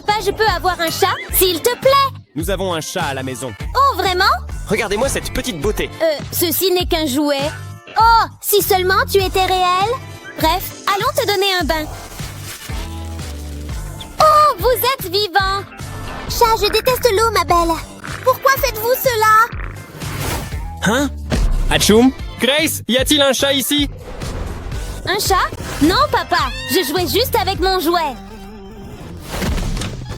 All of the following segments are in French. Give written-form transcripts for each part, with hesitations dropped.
Papa, je peux avoir un chat, s'il te plaît? Nous avons un chat à la maison. Oh, vraiment? Regardez-moi cette petite beauté. Ceci n'est qu'un jouet. Oh, si seulement tu étais réel. Bref, allons te donner un bain. Oh, vous êtes vivant. Chat, je déteste l'eau, ma belle. Pourquoi faites-vous cela? Hein? Atchoum? Grace, y a-t-il un chat ici? Un chat? Non, papa. Je jouais juste avec mon jouet.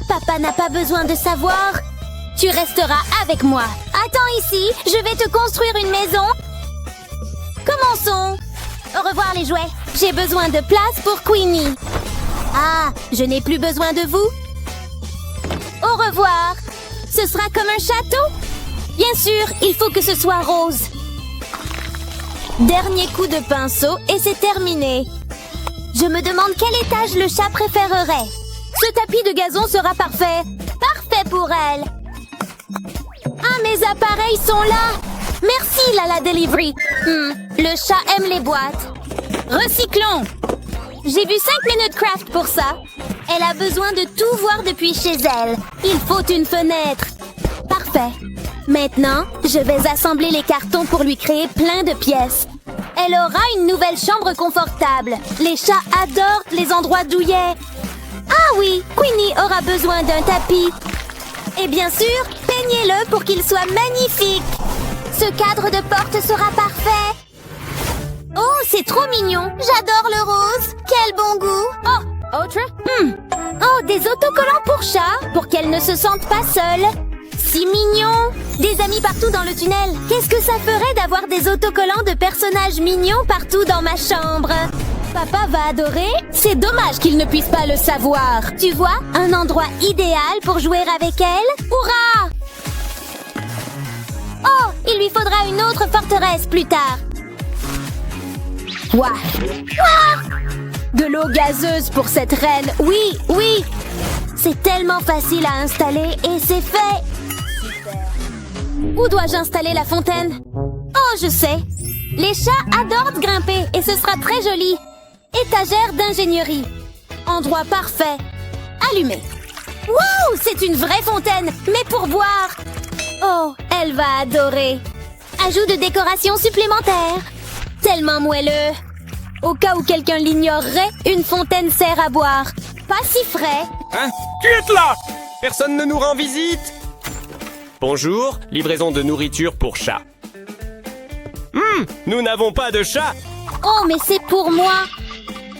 Papa n'a pas besoin de savoir. Tu resteras avec moi. Attends ici, je vais te construire une maison. Commençons. Au revoir les jouets. J'ai besoin de place pour Queenie. Ah, je n'ai plus besoin de vous. Au revoir. Ce sera comme un château? Bien sûr, il faut que ce soit rose. Dernier coup de pinceau et c'est terminé. Je me demande quel étage le chat préférerait. Ce tapis de gazon sera parfait. Parfait pour elle. Ah, mes appareils sont là. Merci, Lala Delivery. Le chat aime les boîtes. Recyclons. J'ai vu 5 minutes craft pour ça. Elle a besoin de tout voir depuis chez elle. Il faut une fenêtre. Parfait. Maintenant, je vais assembler les cartons pour lui créer plein de pièces. Elle aura une nouvelle chambre confortable. Les chats adorent les endroits douillets. Ah oui, Queenie aura besoin d'un tapis. Et bien sûr, peignez-le pour qu'il soit magnifique. Ce cadre de porte sera parfait. Oh, c'est trop mignon. J'adore le rose. Quel bon goût. Oh, autre? Oh, des autocollants pour chat, pour qu'elle ne se sente pas seule. Si mignon. Des amis partout dans le tunnel. Qu'est-ce que ça ferait d'avoir des autocollants de personnages mignons partout dans ma chambre? Papa va adorer. C'est dommage qu'il ne puisse pas le savoir. Tu vois, un endroit idéal pour jouer avec elle. Hurrah! Oh, il lui faudra une autre forteresse plus tard. Ouah! De l'eau gazeuse pour cette reine. Oui, oui. C'est tellement facile à installer et c'est fait. Où dois-je installer la fontaine? Oh, je sais. Les chats adorent grimper et ce sera très joli. Étagère d'ingénierie. Endroit parfait. Allumé. Wow, c'est une vraie fontaine, mais pour boire. Oh, elle va adorer. Ajout de décoration supplémentaire. Tellement moelleux. Au cas où quelqu'un l'ignorerait, une fontaine sert à boire. Pas si frais. Hein? Qui est là? Personne ne nous rend visite? Bonjour, livraison de nourriture pour chat. Nous n'avons pas de chat. Oh, mais c'est pour moi.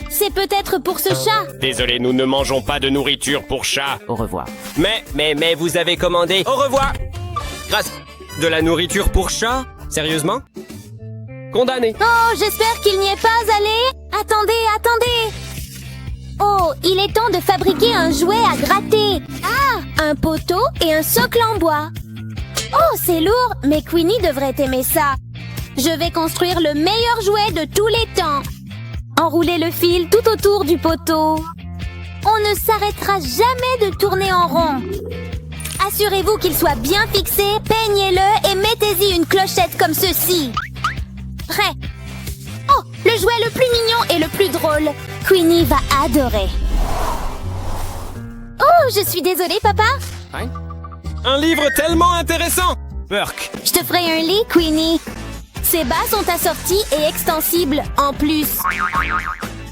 C'est peut-être pour ce chat. Désolé, nous ne mangeons pas de nourriture pour chat. Au revoir. Mais vous avez commandé. Au revoir. Grâce. De la nourriture pour chat? Sérieusement? Condamné. Oh, j'espère qu'il n'y est pas allé. Attendez. Oh, il est temps de fabriquer un jouet à gratter. Ah, un poteau et un socle en bois. Oh, c'est lourd, mais Queenie devrait aimer ça. Je vais construire le meilleur jouet de tous les temps. Enrouler le fil tout autour du poteau. On ne s'arrêtera jamais de tourner en rond. Assurez-vous qu'il soit bien fixé, peignez-le et mettez-y une clochette comme ceci. Prêt. Oh, le jouet le plus mignon et le plus drôle. Queenie va adorer. Oh, je suis désolée, papa. Hein? Un livre tellement intéressant. Burk. Je te ferai un lit, Queenie. Ces bas sont assortis et extensibles en plus.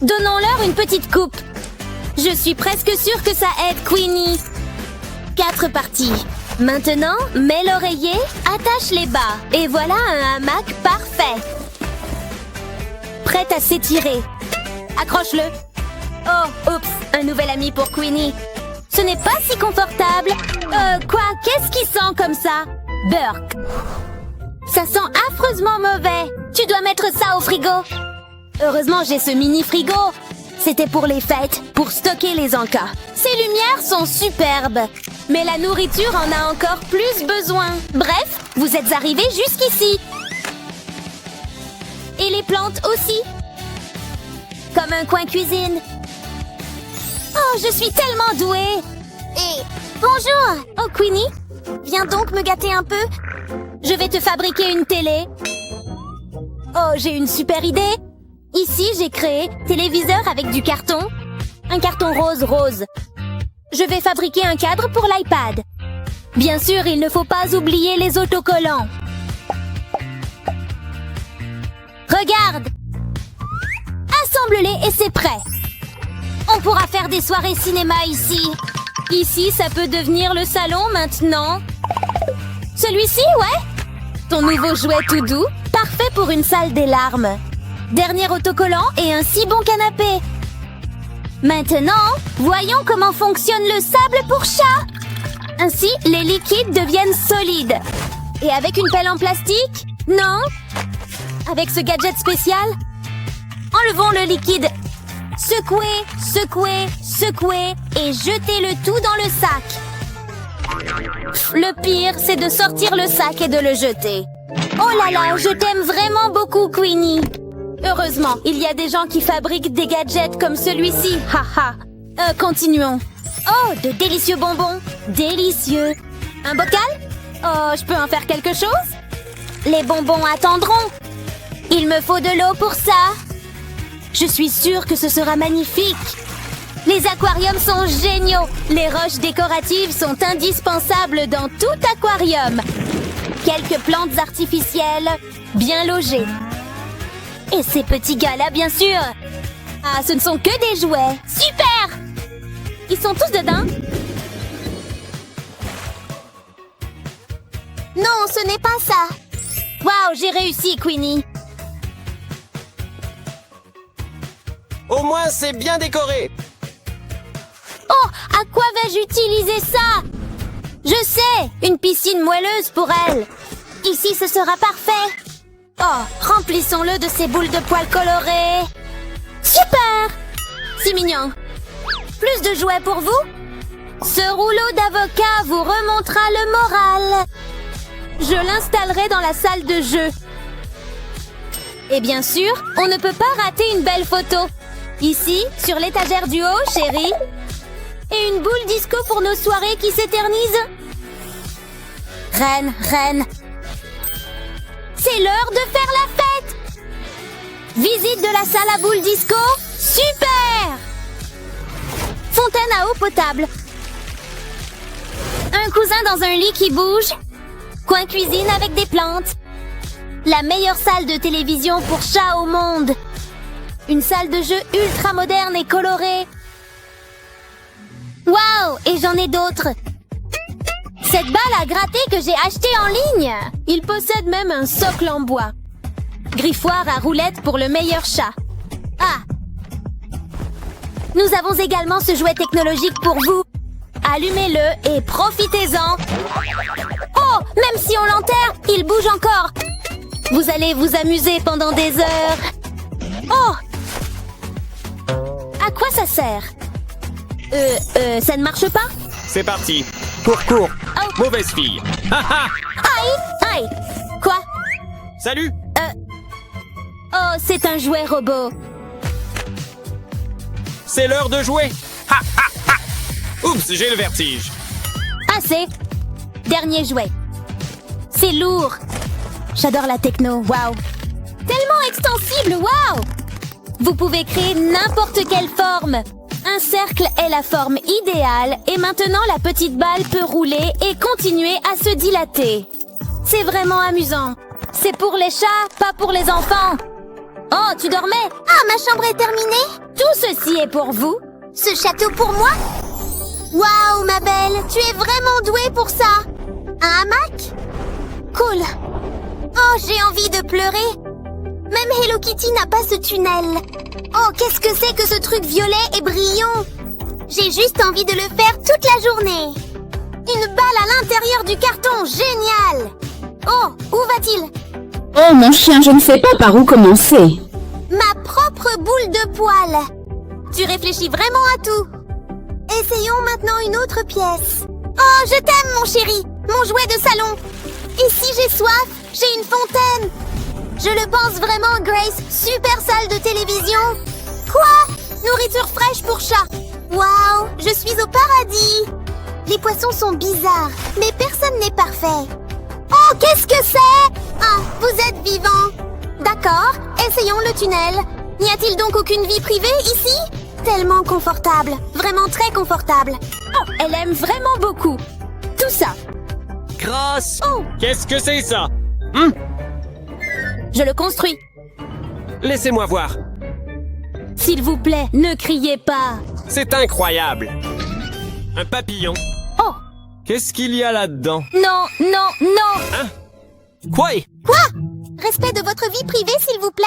Donnons-leur une petite coupe. Je suis presque sûre que ça aide Queenie. 4 parties. Maintenant, mets l'oreiller, attache les bas. Et voilà un hamac parfait. Prêt à s'étirer. Accroche-le. Oh, oups, un nouvel ami pour Queenie. Ce n'est pas si confortable. Quoi? Qu'est-ce qui sent comme ça? Burk. Ça sent affreusement mauvais. Tu dois mettre ça au frigo. Heureusement, j'ai ce mini frigo. C'était pour les fêtes, pour stocker les encas. Ces lumières sont superbes. Mais la nourriture en a encore plus besoin. Bref, vous êtes arrivés jusqu'ici. Et les plantes aussi. Comme un coin cuisine. Oh, je suis tellement douée. Et bonjour. Oh, Queenie, viens donc me gâter un peu. Je vais te fabriquer une télé. Oh, j'ai une super idée. Ici, j'ai créé téléviseur avec du carton. Un carton rose. Je vais fabriquer un cadre pour l'iPad. Bien sûr, il ne faut pas oublier les autocollants. Regarde! Assemble-les et c'est prêt. On pourra faire des soirées cinéma ici. Ici, ça peut devenir le salon maintenant. Celui-ci, ouais? Ton nouveau jouet tout doux, parfait pour une salle des larmes. Dernier autocollant et un si bon canapé. Maintenant, voyons comment fonctionne le sable pour chat. Ainsi, les liquides deviennent solides. Et avec une pelle en plastique? Non? Avec ce gadget spécial? Enlevons le liquide. Secouez, secouez, secouez et jetez le tout dans le sac. Le pire, c'est de sortir le sac et de le jeter. Oh là là, je t'aime vraiment beaucoup, Queenie. Heureusement, il y a des gens qui fabriquent des gadgets comme celui-ci. Haha. Continuons. Oh, de délicieux bonbons. Délicieux. Un bocal? Oh, je peux en faire quelque chose? Les bonbons attendront. Il me faut de l'eau pour ça. Je suis sûre que ce sera magnifique. Les aquariums sont géniaux. Les roches décoratives sont indispensables dans tout aquarium. Quelques plantes artificielles, bien logées. Et ces petits gars-là, bien sûr. Ah, ce ne sont que des jouets. Super! Ils sont tous dedans? Non, ce n'est pas ça. Waouh, j'ai réussi, Queenie. Au moins, c'est bien décoré. Oh, à quoi vais-je utiliser ça? Je sais, une piscine moelleuse pour elle. Ici, ce sera parfait. Oh, remplissons-le de ces boules de poils colorées. Super! C'est mignon. Plus de jouets pour vous? Ce rouleau d'avocat vous remontera le moral. Je l'installerai dans la salle de jeu. Et bien sûr, on ne peut pas rater une belle photo. Ici, sur l'étagère du haut, chérie. Et une boule disco pour nos soirées qui s'éternisent. Reine, reine. C'est l'heure de faire la fête. Visite de la salle à boules disco. Super! Fontaine à eau potable. Un cousin dans un lit qui bouge. Coin cuisine avec des plantes. La meilleure salle de télévision pour chat au monde. Une salle de jeu ultra moderne et colorée. Waouh! Et j'en ai d'autres. Cette balle à gratter que j'ai achetée en ligne. Il possède même un socle en bois. Griffoir à roulettes pour le meilleur chat. Ah! Nous avons également ce jouet technologique pour vous. Allumez-le et profitez-en. Oh! Même si on l'enterre, il bouge encore. Vous allez vous amuser pendant des heures. Oh! À quoi ça sert? Ça ne marche pas? C'est parti. Cours. Oh. Mauvaise fille. Haha. Aïe! Quoi? Salut. Oh, c'est un jouet robot. C'est l'heure de jouer. Ha, ha, ha. Oups, j'ai le vertige. Assez. Dernier jouet. C'est lourd. J'adore la techno, waouh. Tellement extensible, waouh. Vous pouvez créer n'importe quelle forme. Un cercle est la forme idéale et maintenant la petite balle peut rouler et continuer à se dilater. C'est vraiment amusant. C'est pour les chats, pas pour les enfants. Oh, tu dormais? Ah, ma chambre est terminée? Tout ceci est pour vous. Ce château pour moi? Waouh, ma belle, tu es vraiment douée pour ça. Un hamac? Cool. Oh, j'ai envie de pleurer. Même Hello Kitty n'a pas ce tunnel. Oh, qu'est-ce que c'est que ce truc violet et brillant? J'ai juste envie de le faire toute la journée. Une balle à l'intérieur du carton, génial! Oh, où va-t-il? Oh mon chien, je ne sais pas par où commencer. Ma propre boule de poil. Tu réfléchis vraiment à tout. Essayons maintenant une autre pièce. Oh, je t'aime, mon chéri. Mon jouet de salon. Et si j'ai soif, j'ai une fontaine. Je le pense vraiment, Grace. Super salle de télévision. Quoi? Nourriture fraîche pour chat. Waouh, je suis au paradis. Les poissons sont bizarres, mais personne n'est parfait. Oh, qu'est-ce que c'est? Ah, vous êtes vivant. D'accord, essayons le tunnel. N'y a-t-il donc aucune vie privée ici? Tellement confortable, vraiment très confortable. Oh, elle aime vraiment beaucoup. Tout ça. Grosse! Oh, Qu'est-ce que c'est ça? je le construis. Laissez-moi voir. S'il vous plaît, ne criez pas. C'est incroyable. Un papillon. Oh, Qu'est-ce qu'il y a là-dedans? non, non, non. Quoi? Quoi? Respect de votre vie privée, s'il vous plaît.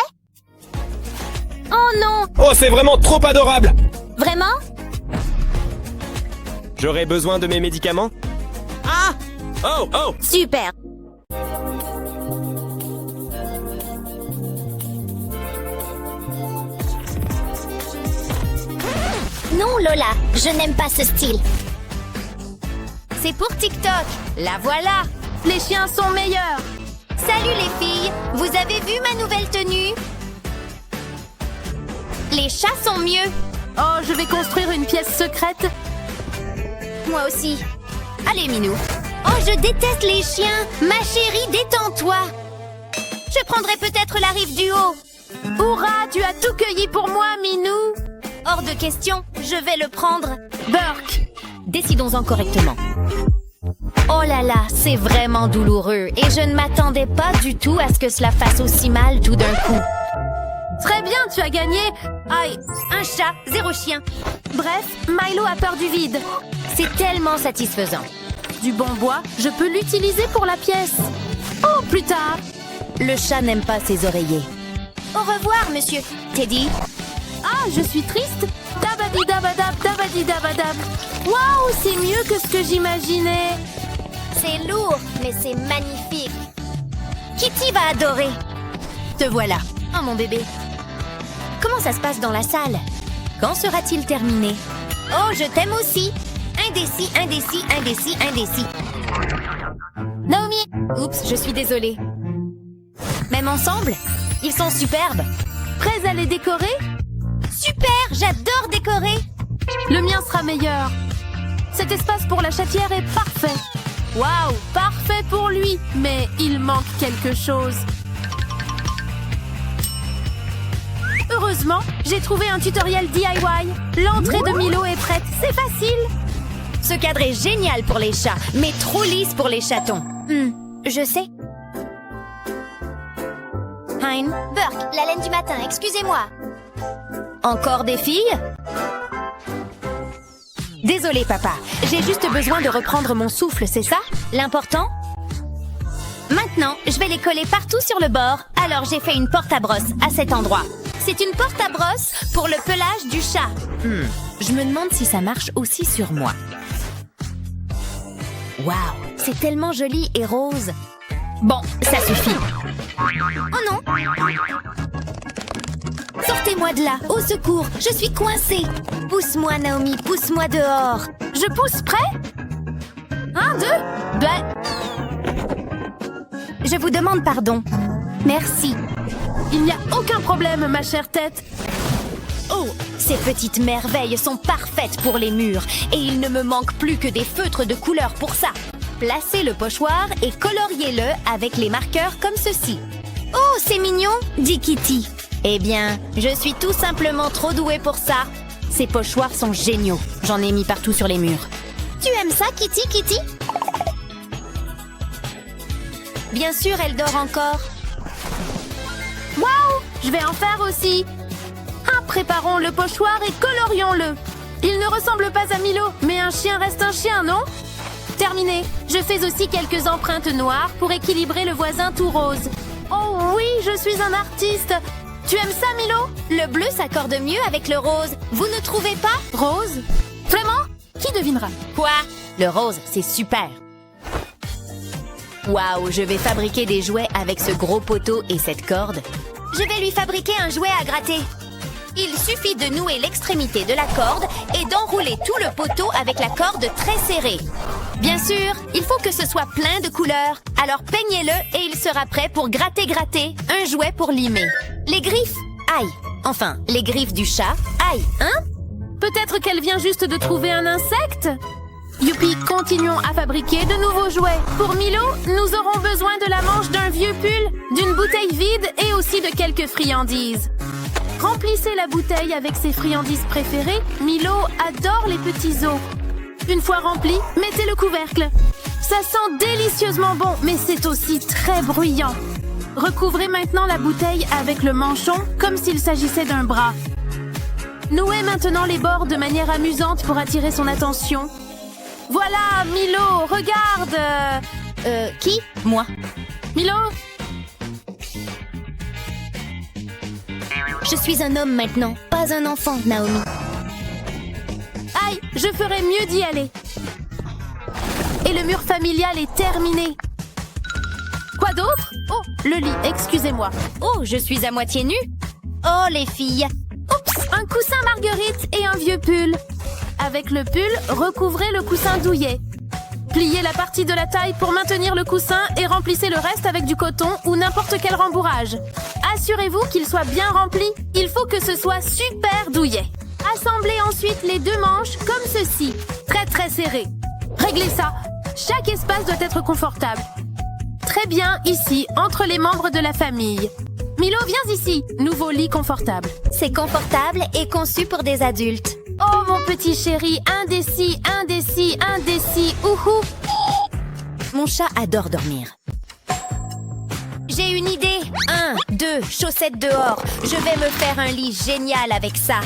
Oh non, Oh, c'est vraiment trop adorable! vraiment? J'aurais besoin de mes médicaments? Ah! Oh, oh! Super. Non, Lola, je n'aime pas ce style. C'est pour TikTok. La voilà. Les chiens sont meilleurs. Salut les filles, vous avez vu ma nouvelle tenue? Les chats sont mieux. Oh, je vais construire une pièce secrète. Moi aussi. Allez, Minou. Oh, je déteste les chiens. Ma chérie, détends-toi. Je prendrai peut-être la rive du haut. Hurrah, tu as tout cueilli pour moi, Minou. Hors de question, je vais le prendre. Burk. Décidons-en correctement. Oh là là, c'est vraiment douloureux et je ne m'attendais pas du tout à ce que cela fasse aussi mal tout d'un coup. Très bien, tu as gagné. Aïe, un chat, 0 chien. Bref, Milo a peur du vide. C'est tellement satisfaisant. Du bon bois, je peux l'utiliser pour la pièce. Oh, plus tard. Le chat n'aime pas ses oreillers. Au revoir, monsieur. Teddy. Ah, je suis triste. Dabadi-dabadab, dabadi-dabadab. Waouh, c'est mieux que ce que j'imaginais. C'est lourd, mais c'est magnifique. Kitty va adorer. Te voilà. Oh, mon bébé. Comment ça se passe dans la salle? Quand sera-t-il terminé? Oh, je t'aime aussi. Indécis, indécis, indécis, indécis. Naomi. Oups, je suis désolée. Même ensemble? Ils sont superbes. Prêts à les décorer? Super, j'adore décorer. Le mien sera meilleur. Cet espace pour la chatière est parfait. Waouh, parfait pour lui. Mais il manque quelque chose. Heureusement, j'ai trouvé un tutoriel DIY. L'entrée de Milo est prête, c'est facile. Ce cadre est génial pour les chats, mais trop lisse pour les chatons. Je sais. Hein? Burke, la laine du matin, excusez-moi. Encore des filles? Désolé, papa. J'ai juste besoin de reprendre mon souffle, c'est ça? L'important? Maintenant, je vais les coller partout sur le bord, alors j'ai fait une porte à brosse à cet endroit. C'est une porte à brosse pour le pelage du chat. Je me demande si ça marche aussi sur moi. Waouh, c'est tellement joli et rose. Bon, ça suffit. Oh non! Sortez-moi de là, au secours, je suis coincée. Pousse-moi, Naomi, pousse-moi dehors. Je pousse, prêt? 1, 2, ben... Je vous demande pardon. Merci. Il n'y a aucun problème, ma chère tête. Oh, ces petites merveilles sont parfaites pour les murs et il ne me manque plus que des feutres de couleur pour ça. Placez le pochoir et coloriez-le avec les marqueurs comme ceci. Oh, c'est mignon, dit Kitty. Eh bien, je suis tout simplement trop douée pour ça. Ces pochoirs sont géniaux. J'en ai mis partout sur les murs. Tu aimes ça, Kitty, Kitty? Bien sûr, elle dort encore. Waouh! Je vais en faire aussi. Préparons le pochoir et colorions-le. Il ne ressemble pas à Milo, mais un chien reste un chien, non? Terminé. Je fais aussi quelques empreintes noires pour équilibrer le voisin tout rose. Oh oui, je suis un artiste. Tu aimes ça, Milo? Le bleu s'accorde mieux avec le rose. Vous ne trouvez pas? Rose? Vraiment? Qui devinera? Quoi? Le rose, c'est super. Waouh, je vais fabriquer des jouets avec ce gros poteau et cette corde. Je vais lui fabriquer un jouet à gratter. Il suffit de nouer l'extrémité de la corde et d'enrouler tout le poteau avec la corde très serrée. Bien sûr, il faut que ce soit plein de couleurs. Alors peignez-le et il sera prêt pour gratter, un jouet pour limer. Les griffes, aïe. Enfin, les griffes du chat, aïe, hein? Peut-être qu'elle vient juste de trouver un insecte? Youpi, continuons à fabriquer de nouveaux jouets. Pour Milo, nous aurons besoin de la manche d'un vieux pull, d'une bouteille vide et aussi de quelques friandises. Remplissez la bouteille avec ses friandises préférées. Milo adore les petits os. Une fois rempli, mettez le couvercle. Ça sent délicieusement bon, mais c'est aussi très bruyant. Recouvrez maintenant la bouteille avec le manchon, comme s'il s'agissait d'un bras. Nouez maintenant les bords de manière amusante pour attirer son attention. Voilà, Milo, regarde. Qui? Moi. Milo? Je suis un homme maintenant, pas un enfant, Naomi. Aïe, je ferais mieux d'y aller. Et le mur familial est terminé. Quoi d'autre? Oh, le lit, excusez-moi. Oh, je suis à moitié nue. Oh, les filles. Oups, un coussin marguerite et un vieux pull. Avec le pull, recouvrez le coussin douillet. Pliez la partie de la taille pour maintenir le coussin et remplissez le reste avec du coton ou n'importe quel rembourrage. Assurez-vous qu'il soit bien rempli. Il faut que ce soit super douillet. Assemblez ensuite les deux manches comme ceci, très très serrées. Réglez ça. Chaque espace doit être confortable. Très bien, ici, entre les membres de la famille. Milo, viens ici. Nouveau lit confortable. C'est confortable et conçu pour des adultes. Oh, mon petit chéri, indécis, indécis, indécis, ouhou. Mon chat adore dormir. J'ai une idée. 1, 2, chaussettes dehors. Je vais me faire un lit génial avec ça.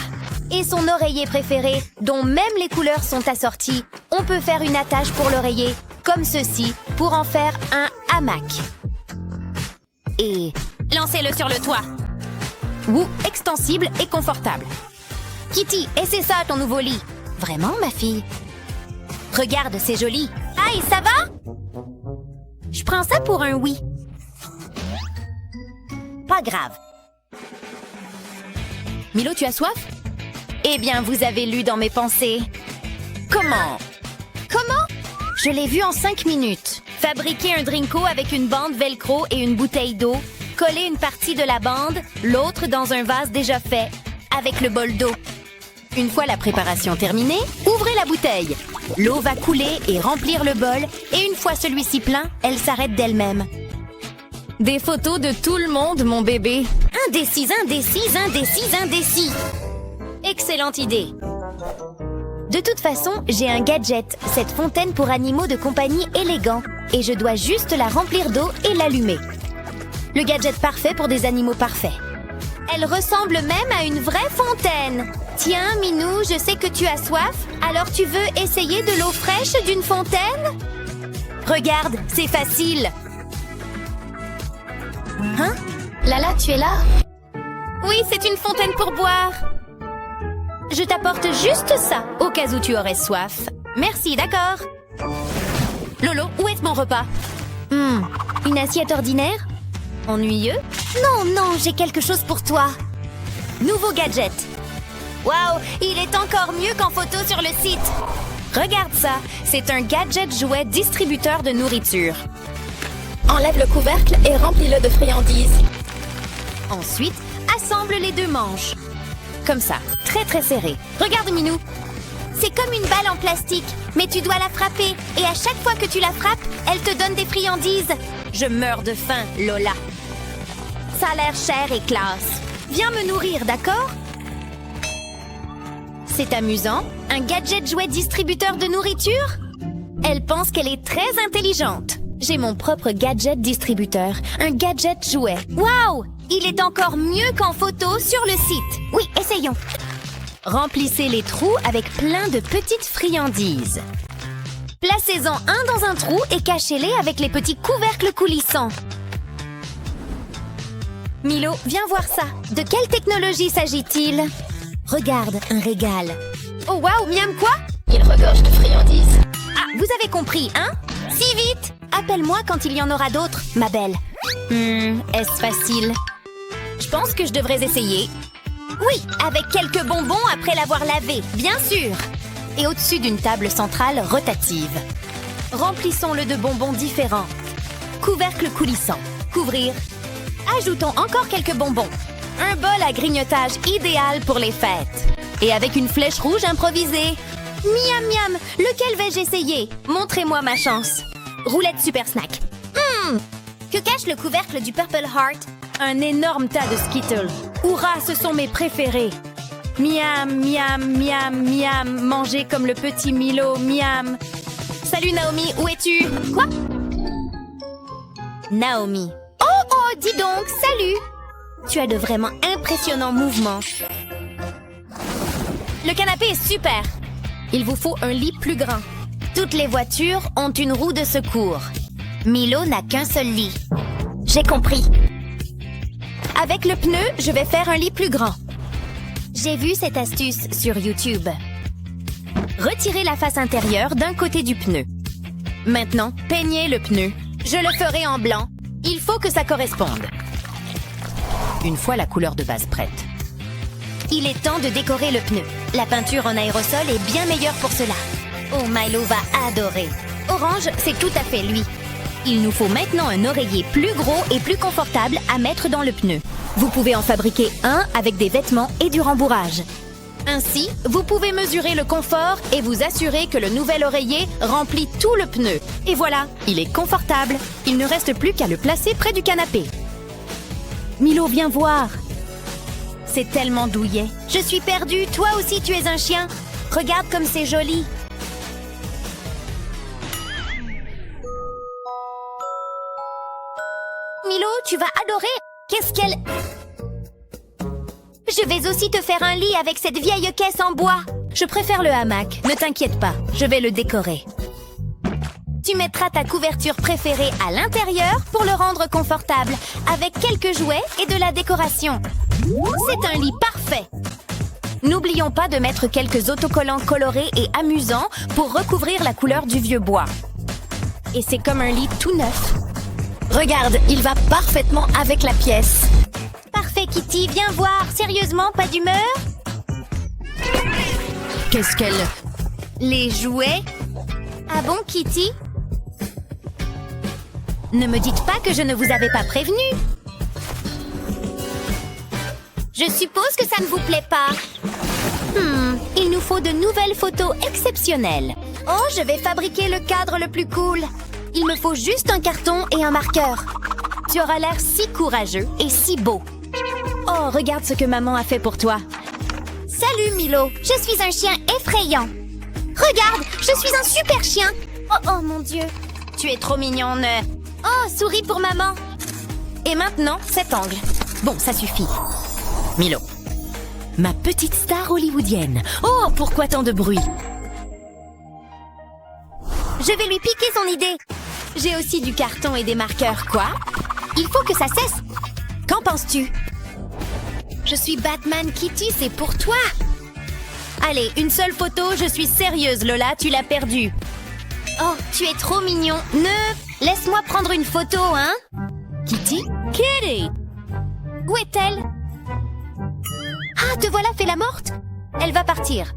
Et son oreiller préféré, dont même les couleurs sont assorties. On peut faire une attache pour l'oreiller, comme ceci, pour en faire un hamac. Et lancez-le sur le toit. Ou extensible et confortable. Kitty, et c'est ça ton nouveau lit. Vraiment, ma fille? Regarde, c'est joli. Aïe, ça va? Je prends ça pour un oui. Pas grave. Milo, tu as soif? Eh bien, vous avez lu dans mes pensées. Comment? Je l'ai vu en 5 minutes. Fabriquer un drinko avec une bande velcro et une bouteille d'eau. Coller une partie de la bande, l'autre dans un vase déjà fait, avec le bol d'eau. Une fois la préparation terminée, ouvrez la bouteille. L'eau va couler et remplir le bol, et une fois celui-ci plein, elle s'arrête d'elle-même. Des photos de tout le monde, mon bébé. Indécis, indécis, indécis, indécis. Excellente idée. De toute façon, j'ai un gadget, cette fontaine pour animaux de compagnie élégant, et je dois juste la remplir d'eau et l'allumer. Le gadget parfait pour des animaux parfaits. Elle ressemble même à une vraie fontaine. Tiens, Minou, je sais que tu as soif, alors tu veux essayer de l'eau fraîche d'une fontaine? Regarde, c'est facile. Hein? Lala, tu es là? Oui, c'est une fontaine pour boire. Je t'apporte juste ça, au cas où tu aurais soif. Merci, d'accord. Lolo, où est mon repas? Une assiette ordinaire? Ennuyeux? Non, j'ai quelque chose pour toi. Nouveau gadget. Waouh, il est encore mieux qu'en photo sur le site. Regarde ça, c'est un gadget jouet distributeur de nourriture. Enlève le couvercle et remplis-le de friandises. Ensuite, assemble les deux manches. Comme ça, très très serré. Regarde, Minou. C'est comme une balle en plastique, mais tu dois la frapper. Et à chaque fois que tu la frappes, elle te donne des friandises. Je meurs de faim, Lola. Ça a l'air cher et classe. Viens me nourrir, d'accord? C'est amusant. Un gadget jouet distributeur de nourriture? Elle pense qu'elle est très intelligente. J'ai mon propre gadget distributeur. Un gadget jouet. Waouh! Il est encore mieux qu'en photo sur le site. Oui, essayons. Remplissez les trous avec plein de petites friandises. Placez-en un dans un trou et cachez-les avec les petits couvercles coulissants. Milo, viens voir ça. De quelle technologie s'agit-il? Regarde, un régal. Oh waouh, miam quoi? Il regorge de friandises. Ah, vous avez compris, hein? Si vite! Appelle-moi quand il y en aura d'autres, ma belle. Est-ce facile? Je pense que je devrais essayer. Oui, avec quelques bonbons après l'avoir lavé, bien sûr. Et au-dessus d'une table centrale rotative. Remplissons-le de bonbons différents. Couvercle coulissant. Couvrir. Ajoutons encore quelques bonbons. Un bol à grignotage idéal pour les fêtes. Et avec une flèche rouge improvisée. Miam miam, lequel vais-je essayer? Montrez-moi ma chance. Roulette super snack. Que cache le couvercle du Purple Heart? Un énorme tas de Skittles. Hourra, ce sont mes préférés. Miam, miam, miam, miam. Manger comme le petit Milo, miam. Salut Naomi, où es-tu? Quoi? Naomi. Oh, dis donc, salut! Tu as de vraiment impressionnants mouvements. Le canapé est super. Il vous faut un lit plus grand. Toutes les voitures ont une roue de secours. Milo n'a qu'un seul lit. J'ai compris. Avec le pneu, je vais faire un lit plus grand. J'ai vu cette astuce sur YouTube. Retirez la face intérieure d'un côté du pneu. Maintenant, peignez le pneu. Je le ferai en blanc. Il faut que ça corresponde. Une fois la couleur de base prête. Il est temps de décorer le pneu. La peinture en aérosol est bien meilleure pour cela. Oh, Milo va adorer. Orange, c'est tout à fait lui. Il nous faut maintenant un oreiller plus gros et plus confortable à mettre dans le pneu. Vous pouvez en fabriquer un avec des vêtements et du rembourrage. Ainsi, vous pouvez mesurer le confort et vous assurer que le nouvel oreiller remplit tout le pneu. Et voilà, il est confortable. Il ne reste plus qu'à le placer près du canapé. Milo, viens voir. C'est tellement douillet. Je suis perdue, toi aussi tu es un chien. Regarde comme c'est joli. Milo, tu vas adorer. Qu'est-ce qu'elle... Je vais aussi te faire un lit avec cette vieille caisse en bois. Je préfère le hamac. Ne t'inquiète pas, je vais le décorer. Tu mettras ta couverture préférée à l'intérieur pour le rendre confortable, avec quelques jouets et de la décoration. C'est un lit parfait. N'oublions pas de mettre quelques autocollants colorés et amusants pour recouvrir la couleur du vieux bois. Et c'est comme un lit tout neuf. Regarde, il va parfaitement avec la pièce. Parfait, Kitty, viens voir. Sérieusement, pas d'humeur? Qu'est-ce qu'elle... Les jouets? Ah bon, Kitty? Ne me dites pas que je ne vous avais pas prévenu. Je suppose que ça ne vous plaît pas. Il nous faut de nouvelles photos exceptionnelles. Oh, je vais fabriquer le cadre le plus cool. Il me faut juste un carton et un marqueur. Tu auras l'air si courageux et si beau. Oh, regarde ce que maman a fait pour toi. Salut, Milo. Je suis un chien effrayant. Regarde, je suis un super chien. Oh, mon Dieu. Tu es trop mignonne. Oh, souris pour maman. Et maintenant, cet angle. Bon, ça suffit. Milo. Ma petite star hollywoodienne. Oh, pourquoi tant de bruit? Je vais lui piquer son idée. J'ai aussi du carton et des marqueurs. Quoi? Il faut que ça cesse. Qu'en penses-tu? Je suis Batman, Kitty, c'est pour toi. Allez, une seule photo, je suis sérieuse, Lola, tu l'as perdue. Oh, tu es trop mignon. Laisse-moi prendre une photo, hein? Kitty? Kitty! Où est-elle? Ah, te voilà fait la morte? Elle va partir.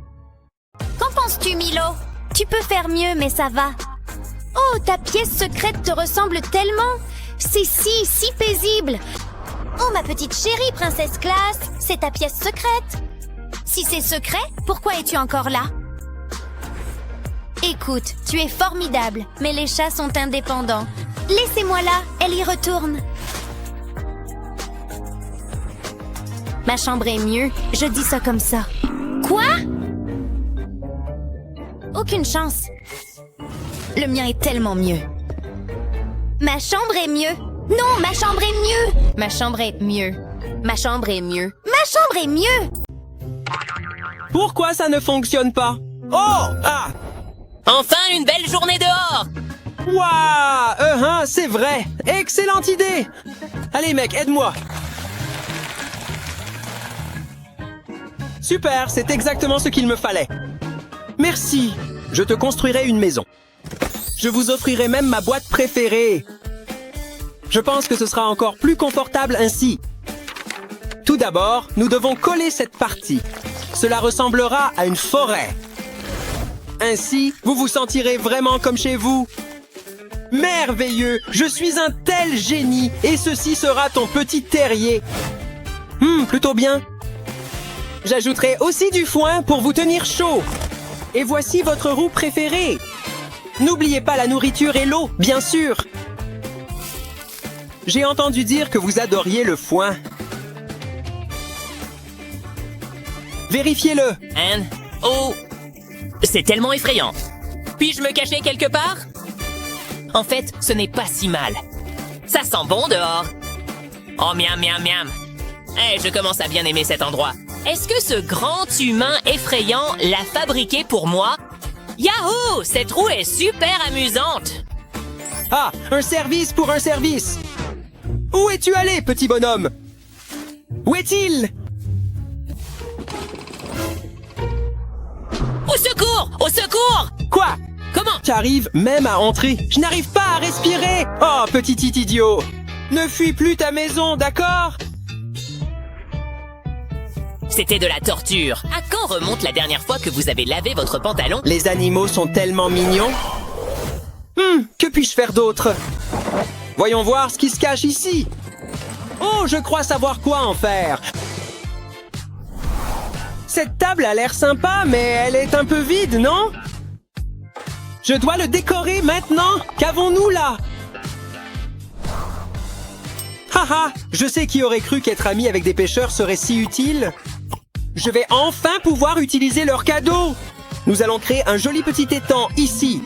Qu'en penses-tu, Milo? Tu peux faire mieux, mais ça va. Oh, ta pièce secrète te ressemble tellement. C'est si paisible. Oh, ma petite chérie, princesse classe, c'est ta pièce secrète. Si c'est secret, pourquoi es-tu encore là? Écoute, tu es formidable, mais les chats sont indépendants. Laissez-moi là, elle y retourne. Ma chambre est mieux, je dis ça comme ça. Quoi? Aucune chance. Le mien est tellement mieux. Ma chambre est mieux. Non, ma chambre est mieux. Ma chambre est mieux. Ma chambre est mieux. Ma chambre est mieux. Pourquoi ça ne fonctionne pas? Oh! Ah! Enfin, une belle journée dehors! Waouh! C'est vrai! Excellente idée! Allez, mec, aide-moi! Super, c'est exactement ce qu'il me fallait. Merci. Je te construirai une maison. Je vous offrirai même ma boîte préférée. Je pense que ce sera encore plus confortable ainsi. Tout d'abord, nous devons coller cette partie. Cela ressemblera à une forêt. Ainsi, vous vous sentirez vraiment comme chez vous. Merveilleux! Je suis un tel génie et ceci sera ton petit terrier. Plutôt bien. J'ajouterai aussi du foin pour vous tenir chaud. Et voici votre roue préférée. N'oubliez pas la nourriture et l'eau, bien sûr. J'ai entendu dire que vous adoriez le foin. Vérifiez-le. Anne? Oh! C'est tellement effrayant. Puis-je me cacher quelque part? En fait, ce n'est pas si mal. Ça sent bon dehors. Oh, miam, miam, miam. Hey, je commence à bien aimer cet endroit. Est-ce que ce grand humain effrayant l'a fabriqué pour moi? Yahoo! Cette roue est super amusante. Ah, un service pour un service. Où es-tu allé, petit bonhomme? Où est-il? Au secours! Au secours! Quoi? Comment? Tu arrives même à entrer. Je n'arrive pas à respirer. Oh, petit idiot. Ne fuis plus ta maison, d'accord? C'était de la torture. À quand remonte la dernière fois que vous avez lavé votre pantalon? Les animaux sont tellement mignons. Que puis-je faire d'autre? Voyons voir ce qui se cache ici. Oh, je crois savoir quoi en faire. Cette table a l'air sympa, mais elle est un peu vide, non? Je dois le décorer maintenant. Qu'avons-nous là? Haha, je sais qui aurait cru qu'être ami avec des pêcheurs serait si utile. Je vais enfin pouvoir utiliser leurs cadeaux. Nous allons créer un joli petit étang ici.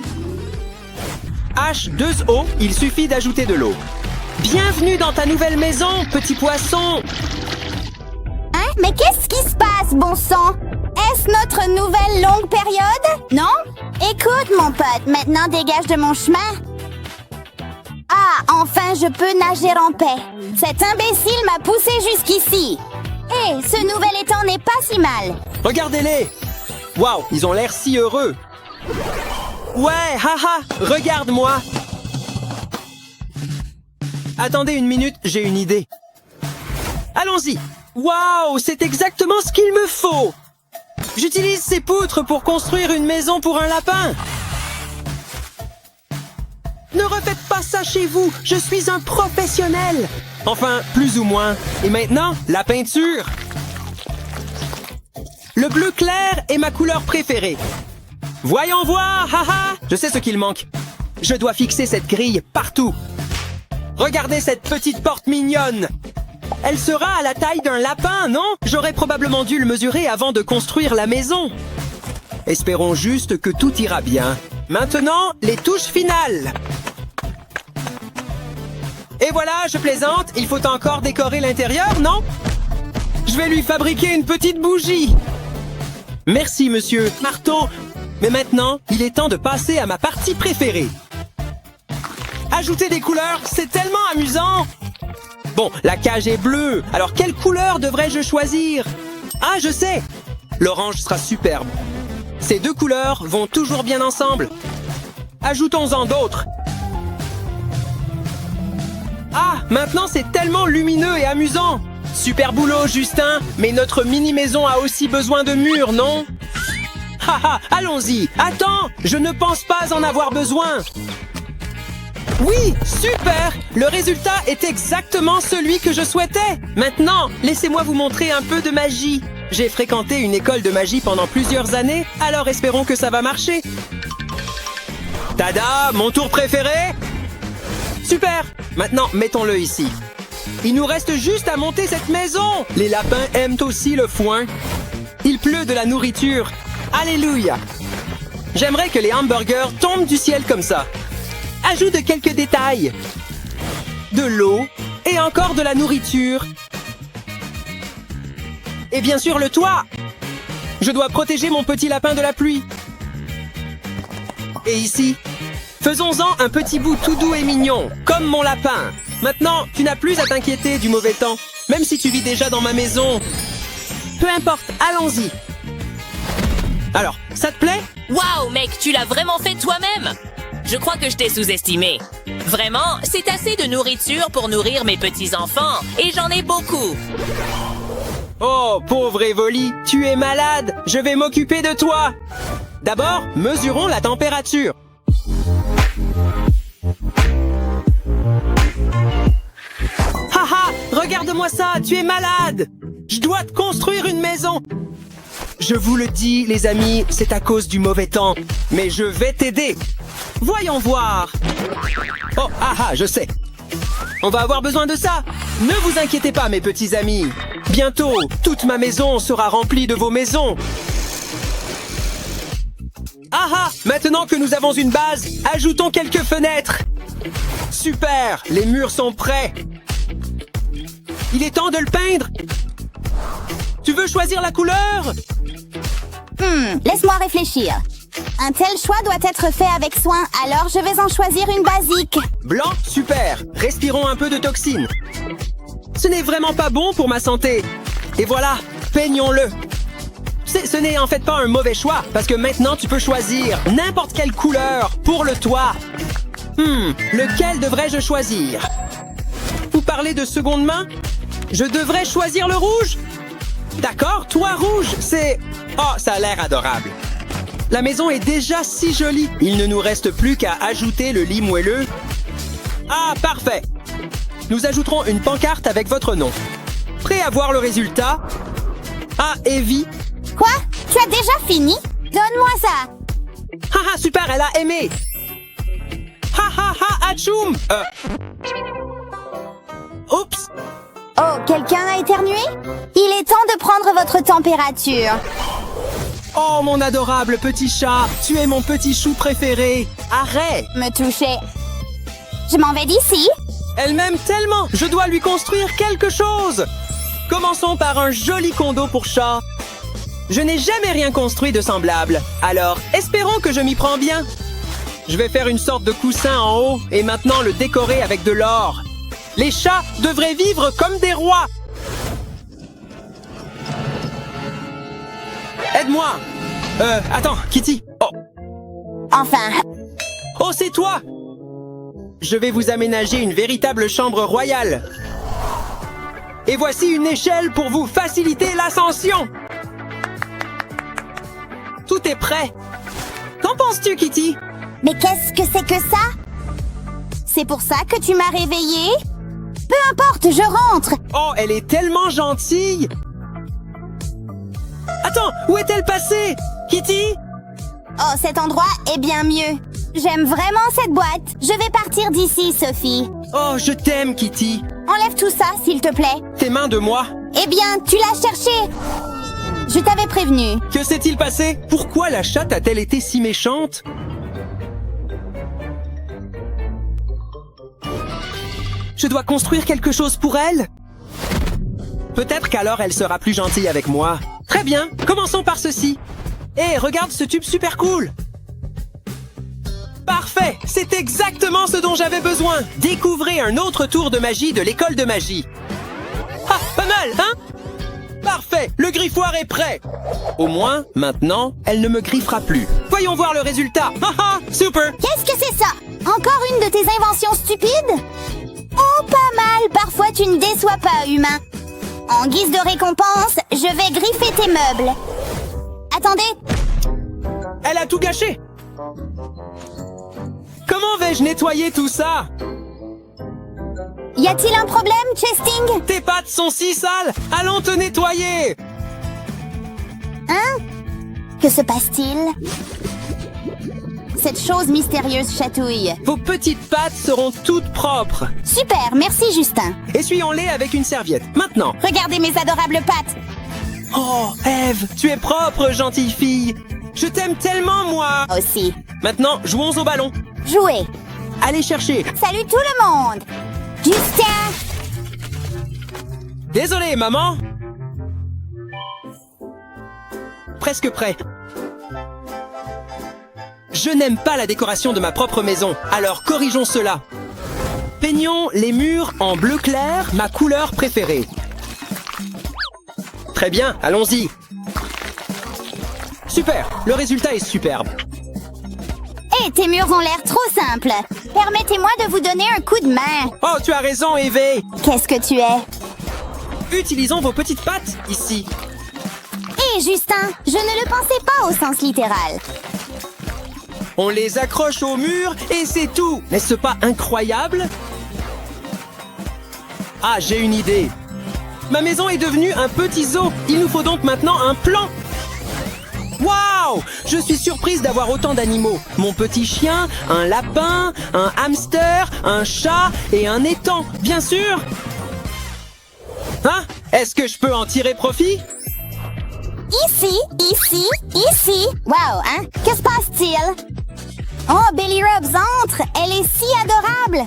H2O, il suffit d'ajouter de l'eau. Bienvenue dans ta nouvelle maison, petit poisson. Hein? Mais qu'est-ce qui se passe, bon sang? Est-ce notre nouvelle longue période? Non? Écoute, mon pote, maintenant dégage de mon chemin. Ah, enfin je peux nager en paix. Cet imbécile m'a poussé jusqu'ici. Hé, ce nouvel étang n'est pas si mal. Regardez-les. Waouh, ils ont l'air si heureux. Ouais, haha, regarde-moi. Attendez une minute, j'ai une idée. Allons-y. Waouh, c'est exactement ce qu'il me faut. J'utilise ces poutres pour construire une maison pour un lapin. Ne refaites pas ça chez vous, je suis un professionnel. Enfin, plus ou moins. Et maintenant, la peinture. Le bleu clair est ma couleur préférée. Voyons voir, haha. Je sais ce qu'il manque. Je dois fixer cette grille partout. Regardez cette petite porte mignonne. Elle sera à la taille d'un lapin, non? J'aurais probablement dû le mesurer avant de construire la maison. Espérons juste que tout ira bien. Maintenant, les touches finales. Et voilà, je plaisante, il faut encore décorer l'intérieur, non? Je vais lui fabriquer une petite bougie. Merci, monsieur. Marteau. Mais maintenant, il est temps de passer à ma partie préférée. Ajouter des couleurs, c'est tellement amusant. Bon, la cage est bleue, alors quelle couleur devrais-je choisir? Ah, je sais. L'orange sera superbe. Ces deux couleurs vont toujours bien ensemble. Ajoutons-en d'autres. Ah, maintenant c'est tellement lumineux et amusant. Super boulot, Justin. Mais notre mini-maison a aussi besoin de murs, non? Haha, allons-y. Attends, je ne pense pas en avoir besoin. Oui, super. Le résultat est exactement celui que je souhaitais. Maintenant, laissez-moi vous montrer un peu de magie. J'ai fréquenté une école de magie pendant plusieurs années, alors espérons que ça va marcher. Tada, mon tour préféré. Super. Maintenant, mettons-le ici. Il nous reste juste à monter cette maison. Les lapins aiment aussi le foin. Il pleut de la nourriture. Alléluia. J'aimerais que les hamburgers tombent du ciel comme ça. Ajoute quelques détails. De l'eau et encore de la nourriture. Et bien sûr le toit. Je dois protéger mon petit lapin de la pluie. Et ici, faisons-en un petit bout tout doux et mignon, comme mon lapin. Maintenant, tu n'as plus à t'inquiéter du mauvais temps, même si tu vis déjà dans ma maison. Peu importe, allons-y. Alors, ça te plaît? Waouh, mec, tu l'as vraiment fait toi-même? Je crois que je t'ai sous-estimé. Vraiment, c'est assez de nourriture pour nourrir mes petits-enfants, et j'en ai beaucoup. Oh, pauvre Evoli, tu es malade. Je vais m'occuper de toi. D'abord, mesurons la température. Haha, regarde-moi ça, tu es malade. Je dois te construire une maison. Je vous le dis, les amis, c'est à cause du mauvais temps. Mais je vais t'aider. Voyons voir. Oh, je sais. On va avoir besoin de ça. Ne vous inquiétez pas, mes petits amis. Bientôt, toute ma maison sera remplie de vos maisons. Ah ah! Maintenant que nous avons une base, ajoutons quelques fenêtres. Super! Les murs sont prêts. Il est temps de le peindre. Tu veux choisir la couleur? Laisse-moi réfléchir. Un tel choix doit être fait avec soin, alors je vais en choisir une basique. Blanc, super. Respirons un peu de toxines. Ce n'est vraiment pas bon pour ma santé. Et voilà, peignons-le. Ce n'est en fait pas un mauvais choix, parce que maintenant tu peux choisir n'importe quelle couleur pour le toit. Lequel devrais-je choisir? Vous parlez de seconde main? Je devrais choisir le rouge? D'accord, toit rouge, c'est... Oh, ça a l'air adorable. La maison est déjà si jolie. Il ne nous reste plus qu'à ajouter le lit moelleux. Ah, parfait. Nous ajouterons une pancarte avec votre nom. Prêt à voir le résultat? Ah, Evie. Quoi? Tu as déjà fini? Donne-moi ça. Haha, super, elle a aimé. Ha ha ha, atchoum. Oups. Oh, quelqu'un a éternué? Il est temps de prendre votre température. Oh, mon adorable petit chat. Tu es mon petit chou préféré. Arrête. Me toucher. Je m'en vais d'ici. Elle m'aime tellement. Je dois lui construire quelque chose. Commençons par un joli condo pour chat. Je n'ai jamais rien construit de semblable. Alors, espérons que je m'y prends bien. Je vais faire une sorte de coussin en haut et maintenant le décorer avec de l'or. Les chats devraient vivre comme des rois. Aide-moi. Attends, Kitty. Oh. Enfin. Oh, c'est toi. Je vais vous aménager une véritable chambre royale. Et voici une échelle pour vous faciliter l'ascension. Tout est prêt. Qu'en penses-tu, Kitty? Mais qu'est-ce que c'est que ça? C'est pour ça que tu m'as réveillée? Peu importe, je rentre. Oh, elle est tellement gentille. Attends, où est-elle passée? Kitty? Oh, cet endroit est bien mieux. J'aime vraiment cette boîte. Je vais partir d'ici, Sophie. Oh, je t'aime, Kitty. Enlève tout ça, s'il te plaît. Tes mains de moi. Eh bien, tu l'as cherché. Je t'avais prévenu. Que s'est-il passé? Pourquoi la chatte a-t-elle été si méchante? Je dois construire quelque chose pour elle? Peut-être qu'alors elle sera plus gentille avec moi. Très bien, commençons par ceci. Hé, regarde ce tube super cool! Parfait! C'est exactement ce dont j'avais besoin! Découvrez un autre tour de magie de l'école de magie. Ah, pas mal, hein? Parfait! Le griffoir est prêt! Au moins, maintenant, elle ne me griffera plus. Voyons voir le résultat! Haha! Super! Qu'est-ce que c'est ça? Encore une de tes inventions stupides? Oh, pas mal. Parfois, tu ne déçois pas, humain. En guise de récompense, je vais griffer tes meubles. Attendez. Elle a tout gâché! Comment vais-je nettoyer tout ça? Y a-t-il un problème, Chesting? Tes pattes sont si sales! Allons te nettoyer! Hein? Que se passe-t-il? Cette chose mystérieuse chatouille. Vos petites pattes seront toutes propres. Super, merci Justin. Essuyons-les avec une serviette. Maintenant. Regardez mes adorables pattes. Oh, Eve, tu es propre, gentille fille. Je t'aime tellement, moi. Aussi. Maintenant, jouons au ballon. Jouez. Allez chercher. Salut tout le monde. Justin. Désolé, maman. Presque prêt. Je n'aime pas la décoration de ma propre maison, alors corrigeons cela. Peignons les murs en bleu clair, ma couleur préférée. Très bien, allons-y. Super, le résultat est superbe. Hé, tes murs ont l'air trop simples. Permettez-moi de vous donner un coup de main. Oh, tu as raison, Eve. Qu'est-ce que tu es? Utilisons vos petites pattes, ici. Hé, Justin, je ne le pensais pas au sens littéral. On les accroche au mur et c'est tout. N'est-ce pas incroyable? Ah, j'ai une idée. Ma maison est devenue un petit zoo. Il nous faut donc maintenant un plan. Waouh! Je suis surprise d'avoir autant d'animaux. Mon petit chien, un lapin, un hamster, un chat et un étang, bien sûr! Hein? Est-ce que je peux en tirer profit? Ici, ici, ici. Wow, hein? Que se passe-t-il? Oh, Billy Rubs entre! Elle est si adorable!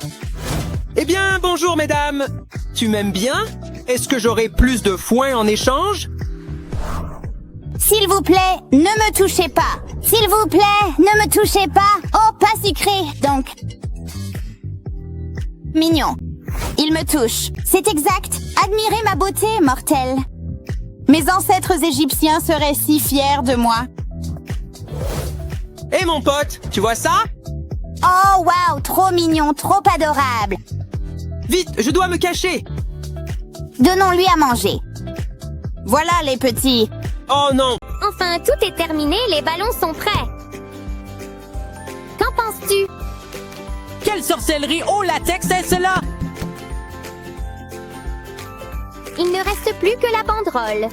Eh bien, bonjour mesdames! Tu m'aimes bien? Est-ce que j'aurai plus de foin en échange? S'il vous plaît, ne me touchez pas. S'il vous plaît, ne me touchez pas. Oh, pas sucré, donc. Mignon. Il me touche. C'est exact. Admirez ma beauté, mortelle. Mes ancêtres égyptiens seraient si fiers de moi. Hé mon pote, tu vois ça? Oh, wow, trop mignon, trop adorable. Vite, je dois me cacher! Donnons-lui à manger. Voilà, les petits. Oh non! Enfin, tout est terminé, les ballons sont prêts. Qu'en penses-tu? Quelle sorcellerie au latex est cela? Il ne reste plus que la banderole.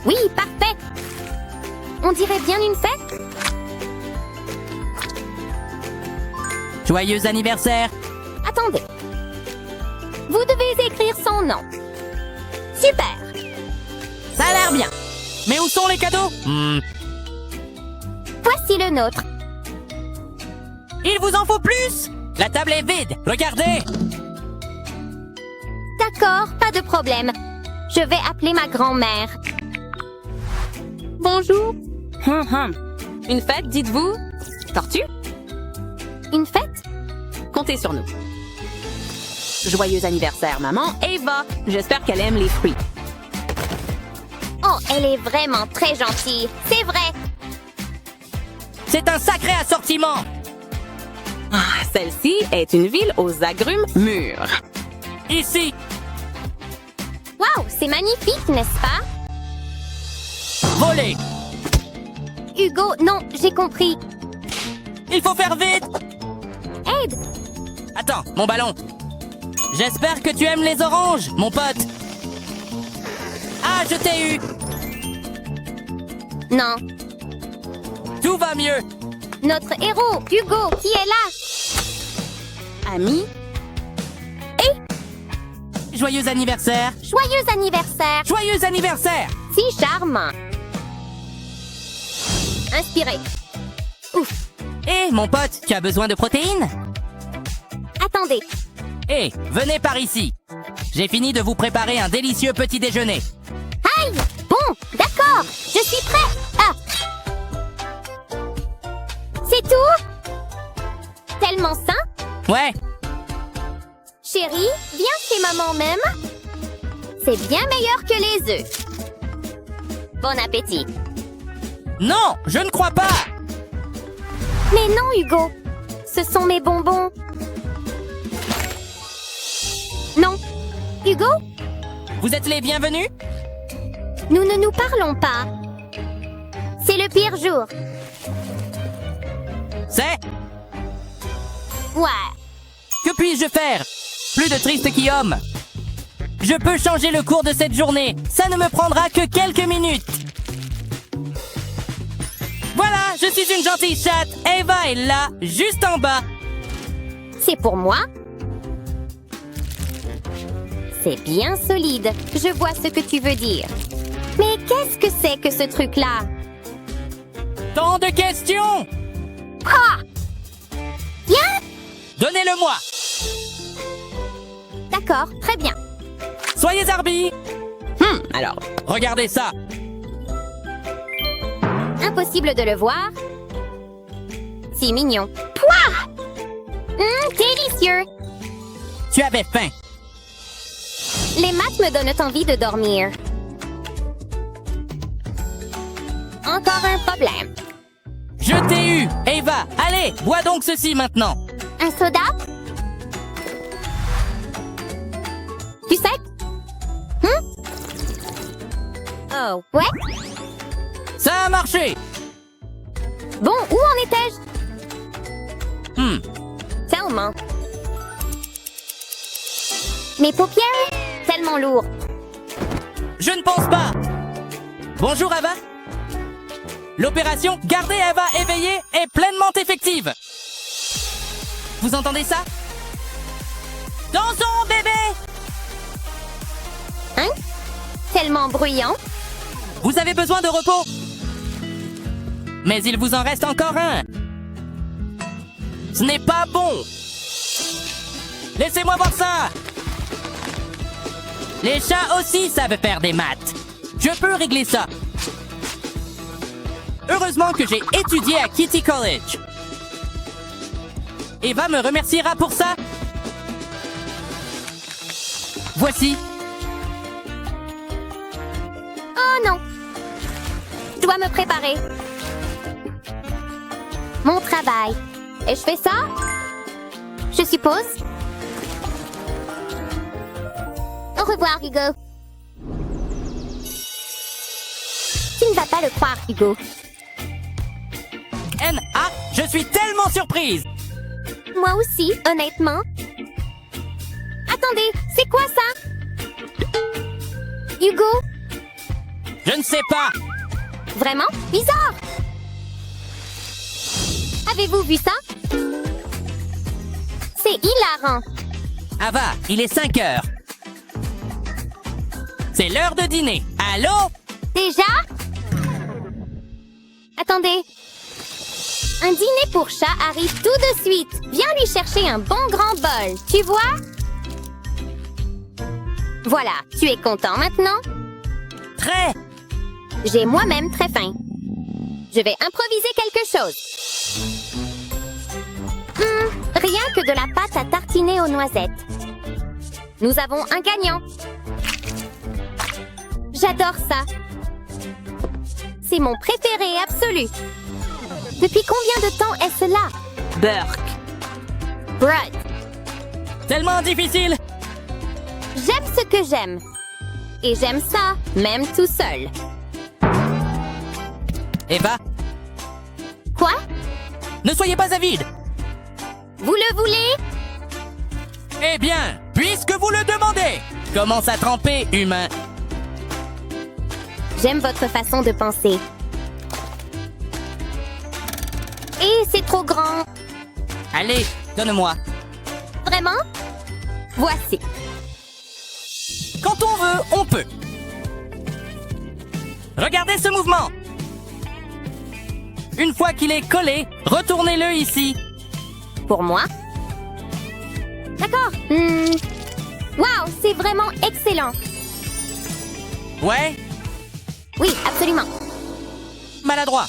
Oui, parfait. On dirait bien une fête? Joyeux anniversaire! Attendez. Vous devez écrire son nom. Super. Ça a l'air bien. Mais où sont les cadeaux? Voici le nôtre. Il vous en faut plus? La table est vide. Regardez! D'accord, pas de problème. Je vais appeler ma grand-mère. Bonjour. Une fête, dites-vous? Tortue? Une fête? Comptez sur nous. Joyeux anniversaire, maman. Eva, j'espère qu'elle aime les fruits. Oh, elle est vraiment très gentille. C'est vrai. C'est un sacré assortiment! Celle-ci est une ville aux agrumes mûrs. Ici! Waouh, c'est magnifique, n'est-ce pas? Volé! Hugo, non, j'ai compris. Il faut faire vite! Aide! Attends, mon ballon! J'espère que tu aimes les oranges, mon pote! Ah, je t'ai eu! Non. Tout va mieux! Notre héros, Hugo, qui est là. Ami, Joyeux anniversaire! Joyeux anniversaire. Joyeux anniversaire! Si charmant. Inspirez. Ouf. Hé, mon pote, tu as besoin de protéines? Attendez. Hé, venez par ici! J'ai fini de vous préparer un délicieux petit déjeuner. Aïe! Bon, d'accord. Je suis prêt. Ah. C'est tout? Tellement sain? Ouais, Chérie, viens chez maman même. C'est bien meilleur que les œufs. Bon appétit. non, je ne crois pas! Mais non, Hugo. Ce sont mes bonbons. Non. Hugo, Vous êtes les bienvenus? nous ne nous parlons pas. C'est le pire jour. C'est? Ouais. Que puis-je faire? Plus de triste qu'Guillaume. Je peux changer le cours de cette journée. Ça ne me prendra que quelques minutes. Voilà, je suis une gentille chatte. Eva est là, juste en bas. C'est pour moi? C'est bien solide. Je vois ce que tu veux dire. Mais qu'est-ce que c'est que ce truc-là? Tant de questions! Ah! Viens! Donnez-le-moi! D'accord, très bien. Soyez arbi! alors, Regardez ça! Impossible de le voir. Si mignon. Pouah! Délicieux! Tu avais faim. Les maths me donnent envie de dormir. Encore un problème. Je t'ai eu! Eva, allez, bois donc ceci maintenant! Un soda? Tu sais? Oh, ouais? Ça a marché! Bon, où en étais-je? Hmm, Tellement. Mes paupières? Tellement lourd. je ne pense pas! Bonjour, Ava! L'opération Garder Eva éveillée est pleinement effective. Vous entendez ça? Dansons, bébé! Hein? Tellement bruyant. Vous avez besoin de repos. Mais il vous en reste encore un. Ce n'est pas bon. Laissez-moi voir ça. Les chats aussi savent faire des maths. Je peux régler ça. Heureusement que j'ai étudié à Kitty College. Eva me remerciera pour ça. Voici. Oh non! Je dois me préparer. Mon travail. Et je fais ça? Je suppose. Au revoir, Hugo. Tu ne vas pas le croire, Hugo. N.A. Je suis tellement surprise. Moi aussi, honnêtement. Attendez, c'est quoi ça? Hugo? Je ne sais pas. Vraiment? Bizarre! Avez-vous vu ça? C'est hilarant. Ava, il est 5 heures. C'est l'heure de dîner. Allô? Déjà? Attendez. Un dîner pour chat arrive tout de suite. Viens lui chercher un bon grand bol, tu vois? Voilà, tu es content maintenant? Très. J'ai moi-même très faim. Je vais improviser quelque chose. Rien que de la pâte à tartiner aux noisettes. Nous avons un gagnant. J'adore ça. C'est mon préféré absolu. Depuis combien de temps est-ce là? Burke. Brad. Tellement difficile. J'aime ce que j'aime. Et j'aime ça, même tout seul. Eva, Quoi? ne soyez pas avide. Vous le voulez? Eh bien, puisque vous le demandez, commence à tremper, humain. J'aime votre façon de penser. Et c'est trop grand. Allez, donne-moi. Vraiment? Voici. Quand on veut, on peut. Regardez ce mouvement. Une fois qu'il est collé, retournez-le ici. Pour moi? D'accord. Wow, c'est vraiment excellent. Ouais, Oui, absolument. maladroit.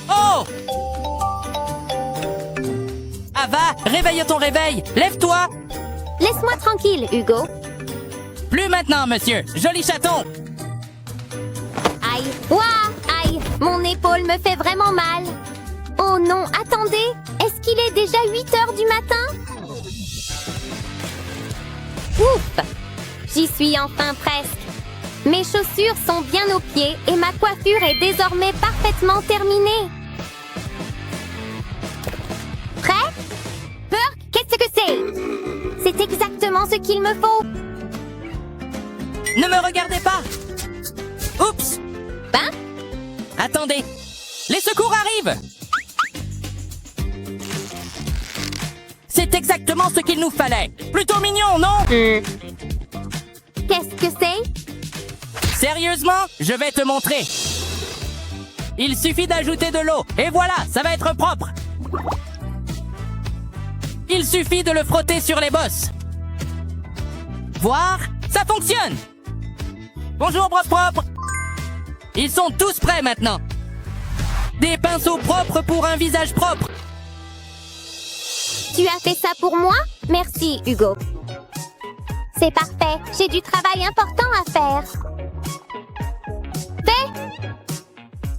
Oh! Ava, réveille ton réveil. Lève-toi. Laisse-moi tranquille, Hugo. Plus maintenant, monsieur. Joli chaton. Aïe. Ouah, aïe. Mon épaule me fait vraiment mal. Oh non, attendez. Est-ce qu'il est déjà 8 heures du matin? Ouf! J'y suis enfin presque. Mes chaussures sont bien aux pieds et ma coiffure est désormais parfaitement terminée. Prêt? Burke, qu'est-ce que c'est? C'est exactement ce qu'il me faut. Ne me regardez pas. Oups. Ben? Attendez. Les secours arrivent. C'est exactement ce qu'il nous fallait. Plutôt mignon, non? Qu'est-ce que c'est? Sérieusement, je vais te montrer. Il suffit d'ajouter de l'eau. Et voilà, ça va être propre. Il suffit de le frotter sur les bosses. Voir, ça fonctionne. Bonjour, brosse propre. Ils sont tous prêts maintenant. Des pinceaux propres pour un visage propre. Tu as fait ça pour moi? Merci, Hugo. C'est parfait. J'ai du travail important à faire. Fait?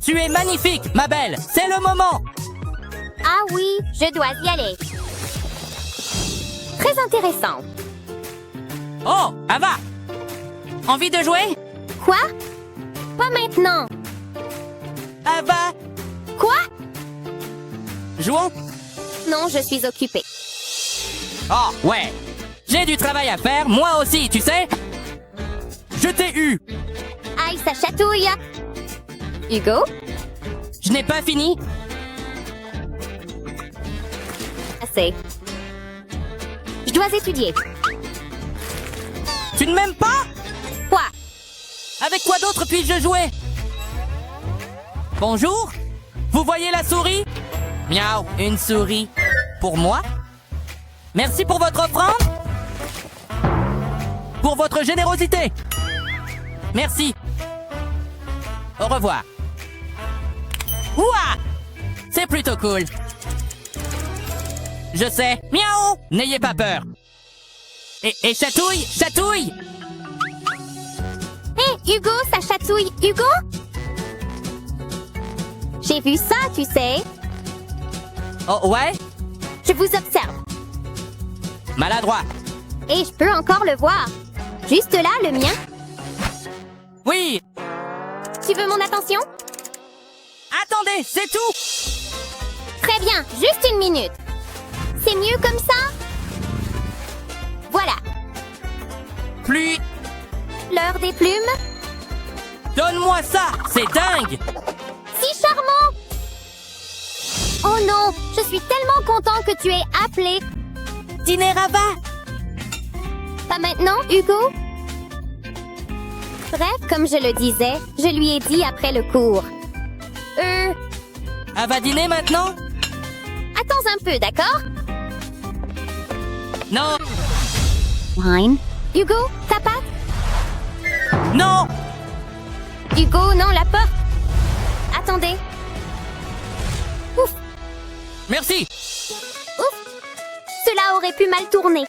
Tu es magnifique, ma belle. C'est le moment. Ah oui, je dois y aller. Très intéressant. Oh, Ava. Envie de jouer? Quoi? Pas maintenant. Ava, Quoi? jouons? Non, je suis occupée. Oh, ouais. J'ai du travail à faire, moi aussi, tu sais. Je t'ai eu. Aïe, ça chatouille. Hugo? Je n'ai pas fini. Assez. Je dois étudier. Tu ne m'aimes pas? Quoi? Avec quoi d'autre puis-je jouer? Bonjour? Vous voyez la souris? Miaou, une souris. Pour moi? Merci pour votre offrande? Pour votre générosité. Merci. Au revoir. Ouah! C'est plutôt cool. Je sais. Miaou! N'ayez pas peur. Et chatouille! Chatouille! Hé, Hugo, ça chatouille. Hugo? J'ai vu ça, tu sais. Oh, ouais? Je vous observe. Maladroit. Et je peux encore le voir. Juste là, le mien. Oui! Tu veux mon attention? Attendez, c'est tout! Très bien, juste une minute. C'est mieux comme ça? Voilà, Plus... l'heure des plumes. Donne-moi ça! C'est dingue! Si charmant! Oh non, je suis tellement content que tu aies appelé. Dîner Rava! Pas maintenant, Hugo? Bref, comme je le disais, je lui ai dit après le cours. Elle va dîner maintenant? Attends un peu, d'accord? Non! Wine. Hugo, ta patte? Non! Hugo, non, la porte. Attendez. Ouf, Merci! ouf. Cela aurait pu mal tourner.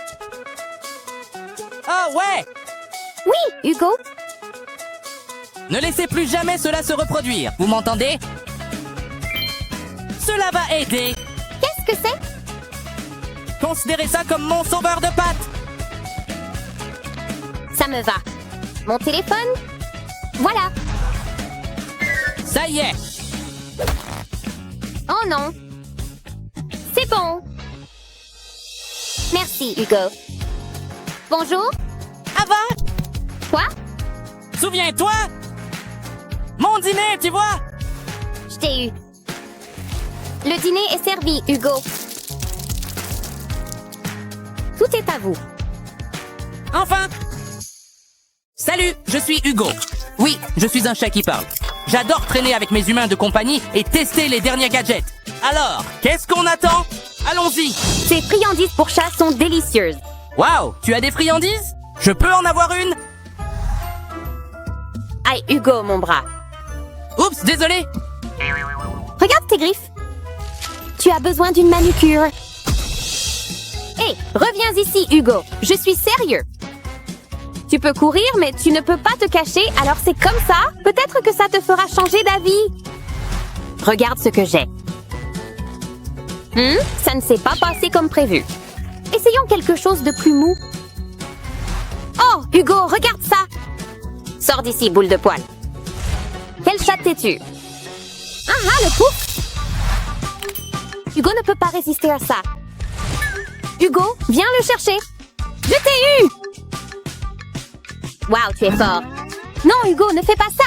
Ah ouais! Oui, Hugo. Ne laissez plus jamais cela se reproduire. Vous m'entendez? Cela va aider. Qu'est-ce que c'est? Considérez ça comme mon sauveur de pâtes. Ça me va. Mon téléphone? Voilà. Ça y est. Oh non. C'est bon. Merci, Hugo. Bonjour. Ava! Quoi? Souviens-toi? Mon dîner, tu vois? Je t'ai eu. Le dîner est servi, Hugo. Tout est à vous. Enfin! Salut, je suis Hugo. Oui, je suis un chat qui parle. J'adore traîner avec mes humains de compagnie et tester les derniers gadgets. Alors, qu'est-ce qu'on attend? Allons-y! Ces friandises pour chat sont délicieuses. Waouh, tu as des friandises? Je peux en avoir une? Aïe, Hugo, mon bras. Oups, désolé! Regarde tes griffes. Tu as besoin d'une manucure. Hé, reviens ici, Hugo. Je suis sérieux. Tu peux courir, mais tu ne peux pas te cacher, alors c'est comme ça. Peut-être que ça te fera changer d'avis. Regarde ce que j'ai. Ça ne s'est pas passé comme prévu. Essayons quelque chose de plus mou. Oh, Hugo, regarde ça. Sors d'ici, boule de poil. Quel chat t'es-tu? Ah, le pouf! Hugo ne peut pas résister à ça. Hugo, viens le chercher. Je t'ai eu! Waouh, tu es fort. Non, Hugo, ne fais pas ça.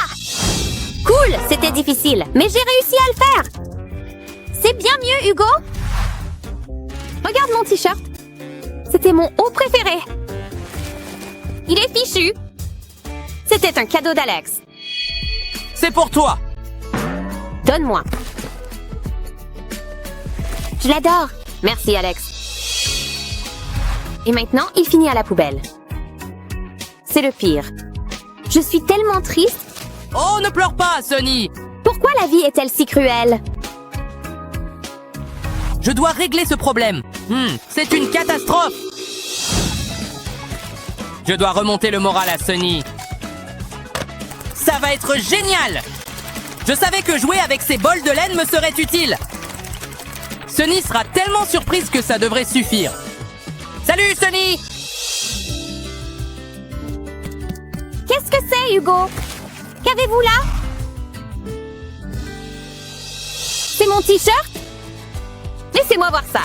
Cool, c'était difficile, mais j'ai réussi à le faire. C'est bien mieux, Hugo. Regarde mon t-shirt. C'était mon haut préféré. Il est fichu. C'était un cadeau d'Alex. C'est pour toi! Donne-moi. Je l'adore. Merci, Alex. Et maintenant, il finit à la poubelle. C'est le pire. Je suis tellement triste. Oh, ne pleure pas, Sonny! Pourquoi la vie est-elle si cruelle? Je dois régler ce problème. C'est une catastrophe! Je dois remonter le moral à Sonny. Ça va être génial! Je savais que jouer avec ces bols de laine me serait utile. Sonny sera tellement surprise que ça devrait suffire. Salut, Sonny! Qu'est-ce que c'est, Hugo? Qu'avez-vous là? C'est mon t-shirt? Laissez-moi voir ça.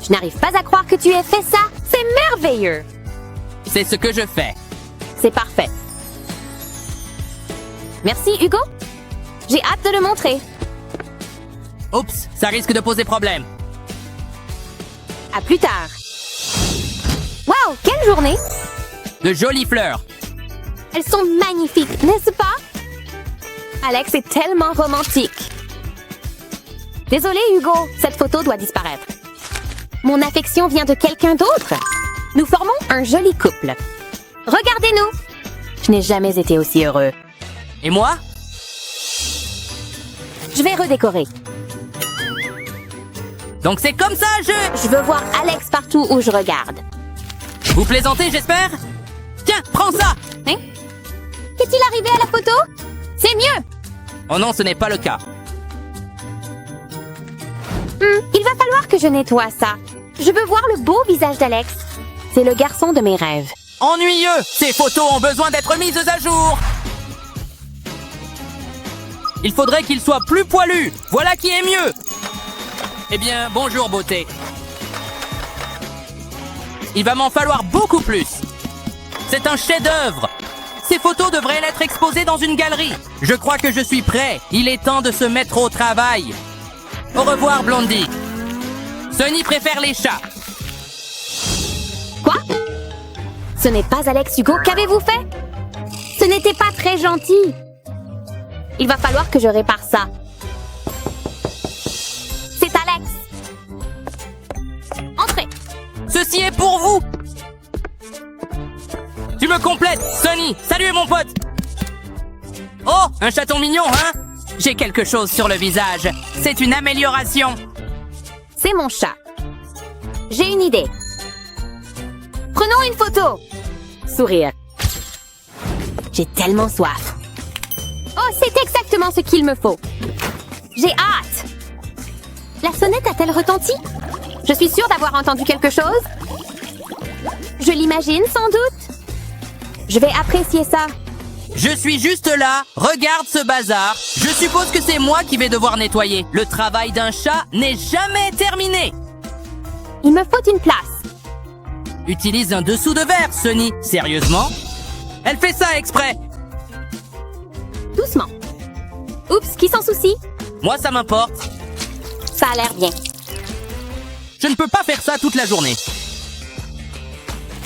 Je n'arrive pas à croire que tu aies fait ça. C'est merveilleux. C'est ce que je fais. C'est parfait. Merci, Hugo. J'ai hâte de le montrer. Oups, ça risque de poser problème. À plus tard. Wow, quelle journée! De jolies fleurs. Elles sont magnifiques, n'est-ce pas? Alex est tellement romantique. Désolé, Hugo, cette photo doit disparaître. Mon affection vient de quelqu'un d'autre. Nous formons un joli couple. Regardez-nous! Je n'ai jamais été aussi heureux. Et moi? Je vais redécorer. Donc c'est comme ça, Je veux voir Alex partout où je regarde. Vous plaisantez, j'espère? Tiens, prends ça! Hein? Qu'est-il arrivé à la photo? C'est mieux! Oh non, ce n'est pas le cas. Il va falloir que je nettoie ça. Je veux voir le beau visage d'Alex. C'est le garçon de mes rêves. Ennuyeux! Ces photos ont besoin d'être mises à jour! Il faudrait qu'il soit plus poilu! Voilà qui est mieux! Eh bien, bonjour, beauté. Il va m'en falloir beaucoup plus. C'est un chef-d'œuvre. Ces photos devraient être exposées dans une galerie. Je crois que je suis prêt. Il est temps de se mettre au travail. Au revoir, Blondie. Sonny préfère les chats. Quoi? Ce n'est pas Alex, Hugo. Qu'avez-vous fait? Ce n'était pas très gentil. Il va falloir que je répare ça. C'est Alex. Entrez. Ceci est pour vous. Tu me complètes, Sonny. Salut, mon pote. Oh, un chaton mignon, hein? J'ai quelque chose sur le visage. C'est une amélioration. C'est mon chat. J'ai une idée. Prenons une photo. Sourire. J'ai tellement soif. Oh, c'est exactement ce qu'il me faut. J'ai hâte. La sonnette a-t-elle retenti? Je suis sûre d'avoir entendu quelque chose. Je l'imagine sans doute. Je vais apprécier ça. Je suis juste là. Regarde ce bazar. Je suppose que c'est moi qui vais devoir nettoyer. Le travail d'un chat n'est jamais terminé. Il me faut une place. Utilise un dessous de verre, Sonny. Sérieusement? Elle fait ça exprès. Doucement. Oups, qui s'en soucie? Moi, ça m'importe. Ça a l'air bien. Je ne peux pas faire ça toute la journée.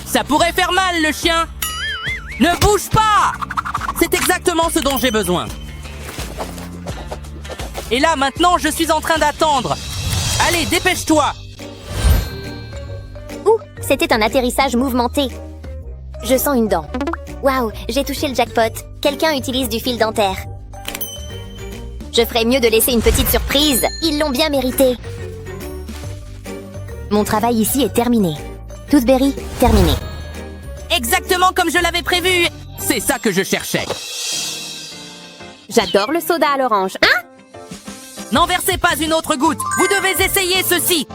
Ça pourrait faire mal, le chien. Ne bouge pas! C'est exactement ce dont j'ai besoin. Et là, maintenant, je suis en train d'attendre. Allez, dépêche-toi! Ouh, c'était un atterrissage mouvementé. Je sens une dent. Waouh, j'ai touché le jackpot. Quelqu'un utilise du fil dentaire. Je ferais mieux de laisser une petite surprise. Ils l'ont bien mérité. Mon travail ici est terminé. Toothberry, terminé. Exactement comme je l'avais prévu. C'est ça que je cherchais. J'adore le soda à l'orange. Hein? N'en versez pas une autre goutte. Vous devez essayer ceci.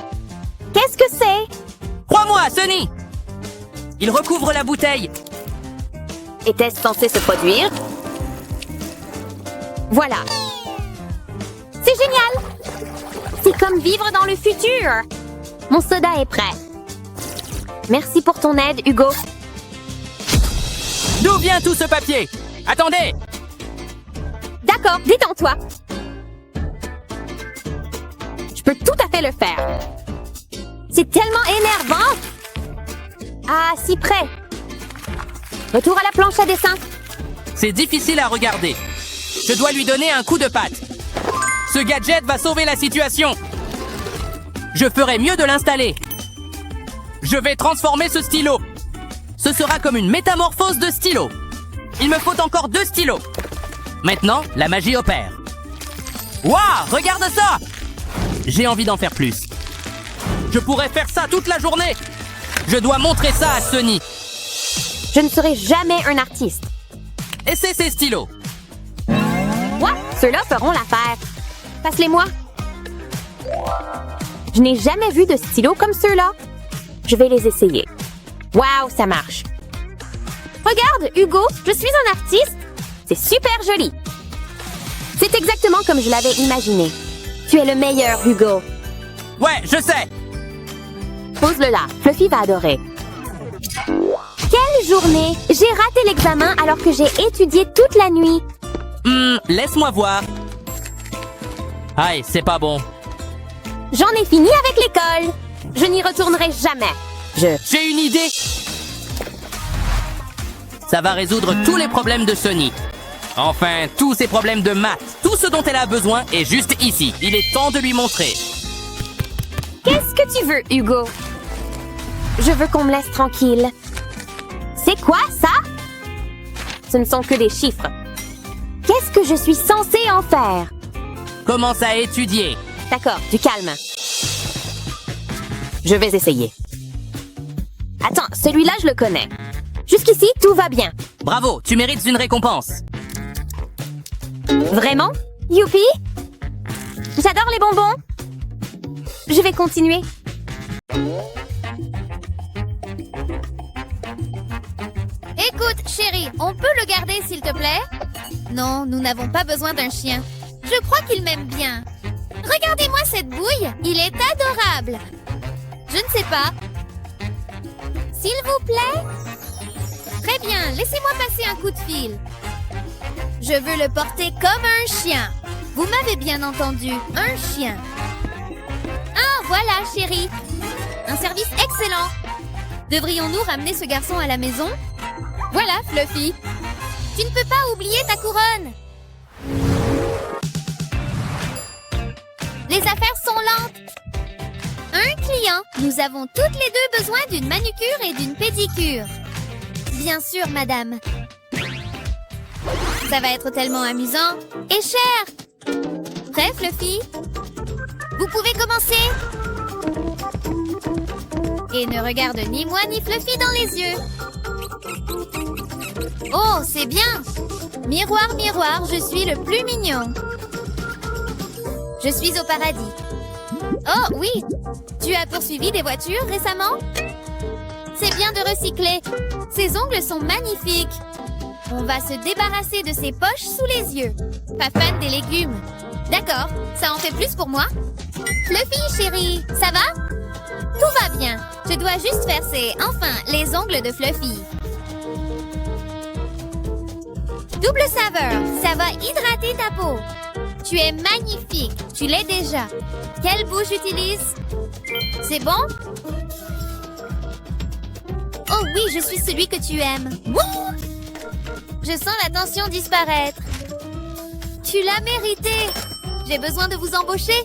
Qu'est-ce que c'est? Crois-moi, Sonny. Il recouvre la bouteille. Était-ce censé se produire? Voilà. C'est génial! C'est comme vivre dans le futur. Mon soda est prêt. Merci pour ton aide, Hugo. D'où vient tout ce papier? Attendez! D'accord, détends-toi. Je peux tout à fait le faire. C'est tellement énervant. Ah, si près. Retour à la planche à dessin. C'est difficile à regarder. Je dois lui donner un coup de patte. Ce gadget va sauver la situation. Je ferais mieux de l'installer. Je vais transformer ce stylo. Ce sera comme une métamorphose de stylo. Il me faut encore 2 stylos. Maintenant, la magie opère. Waouh, regarde ça! J'ai envie d'en faire plus. Je pourrais faire ça toute la journée. Je dois montrer ça à Sonny. Je ne serai jamais un artiste. Et c'est ces stylos. Quoi? Ceux-là feront l'affaire. Passe-les-moi. Je n'ai jamais vu de stylos comme ceux-là. Je vais les essayer. Waouh, ça marche. Regarde, Hugo, je suis un artiste. C'est super joli. C'est exactement comme je l'avais imaginé. Tu es le meilleur, Hugo. Ouais, je sais. Pose-le là. Fluffy va adorer. Quelle journée! J'ai raté l'examen alors que j'ai étudié toute la nuit. Laisse-moi voir. Aïe, c'est pas bon. J'en ai fini avec l'école. Je n'y retournerai jamais. J'ai une idée! Ça va résoudre tous les problèmes de Sony. Enfin, tous ses problèmes de maths. Tout ce dont elle a besoin est juste ici. Il est temps de lui montrer. Qu'est-ce que tu veux, Hugo? Je veux qu'on me laisse tranquille. C'est quoi, ça? Ce ne sont que des chiffres. Qu'est-ce que je suis censée en faire? Commence à étudier. D'accord, du calme. Je vais essayer. Attends, celui-là, je le connais. Jusqu'ici, tout va bien. Bravo, tu mérites une récompense. Vraiment? Youpi! J'adore les bonbons. Je vais continuer. Écoute, chérie, on peut le garder, s'il te plaît? Non, nous n'avons pas besoin d'un chien. Je crois qu'il m'aime bien. Regardez-moi cette bouille, il est adorable. Je ne sais pas. S'il vous plaît? Très bien, laissez-moi passer un coup de fil. Je veux le porter comme un chien. Vous m'avez bien entendu, un chien. Ah, voilà, chérie. Un service excellent. Devrions-nous ramener ce garçon à la maison? Voilà, Fluffy. Tu ne peux pas oublier ta couronne. Les affaires sont lentes. Un client. Nous avons toutes les deux besoin d'une manucure et d'une pédicure. Bien sûr, madame. Ça va être tellement amusant et cher. Prêt, Fluffy? Vous pouvez commencer. Et ne regarde ni moi ni Fluffy dans les yeux. Oh, c'est bien. Miroir, miroir, je suis le plus mignon. Je suis au paradis. Oh, oui. Tu as poursuivi des voitures récemment? C'est bien de recycler. Ces ongles sont magnifiques. On va se débarrasser de ces poches sous les yeux. Pas fan des légumes. D'accord, ça en fait plus pour moi. Fluffy, chérie, ça va? Tout va bien. Je dois juste faire les ongles de Fluffy. Double saveur, ça va hydrater ta peau. Tu es magnifique, tu l'es déjà. Quelle bouche j'utilise? C'est bon? Oh oui, je suis celui que tu aimes. Wouh! Je sens la tension disparaître. Tu l'as mérité. J'ai besoin de vous embaucher.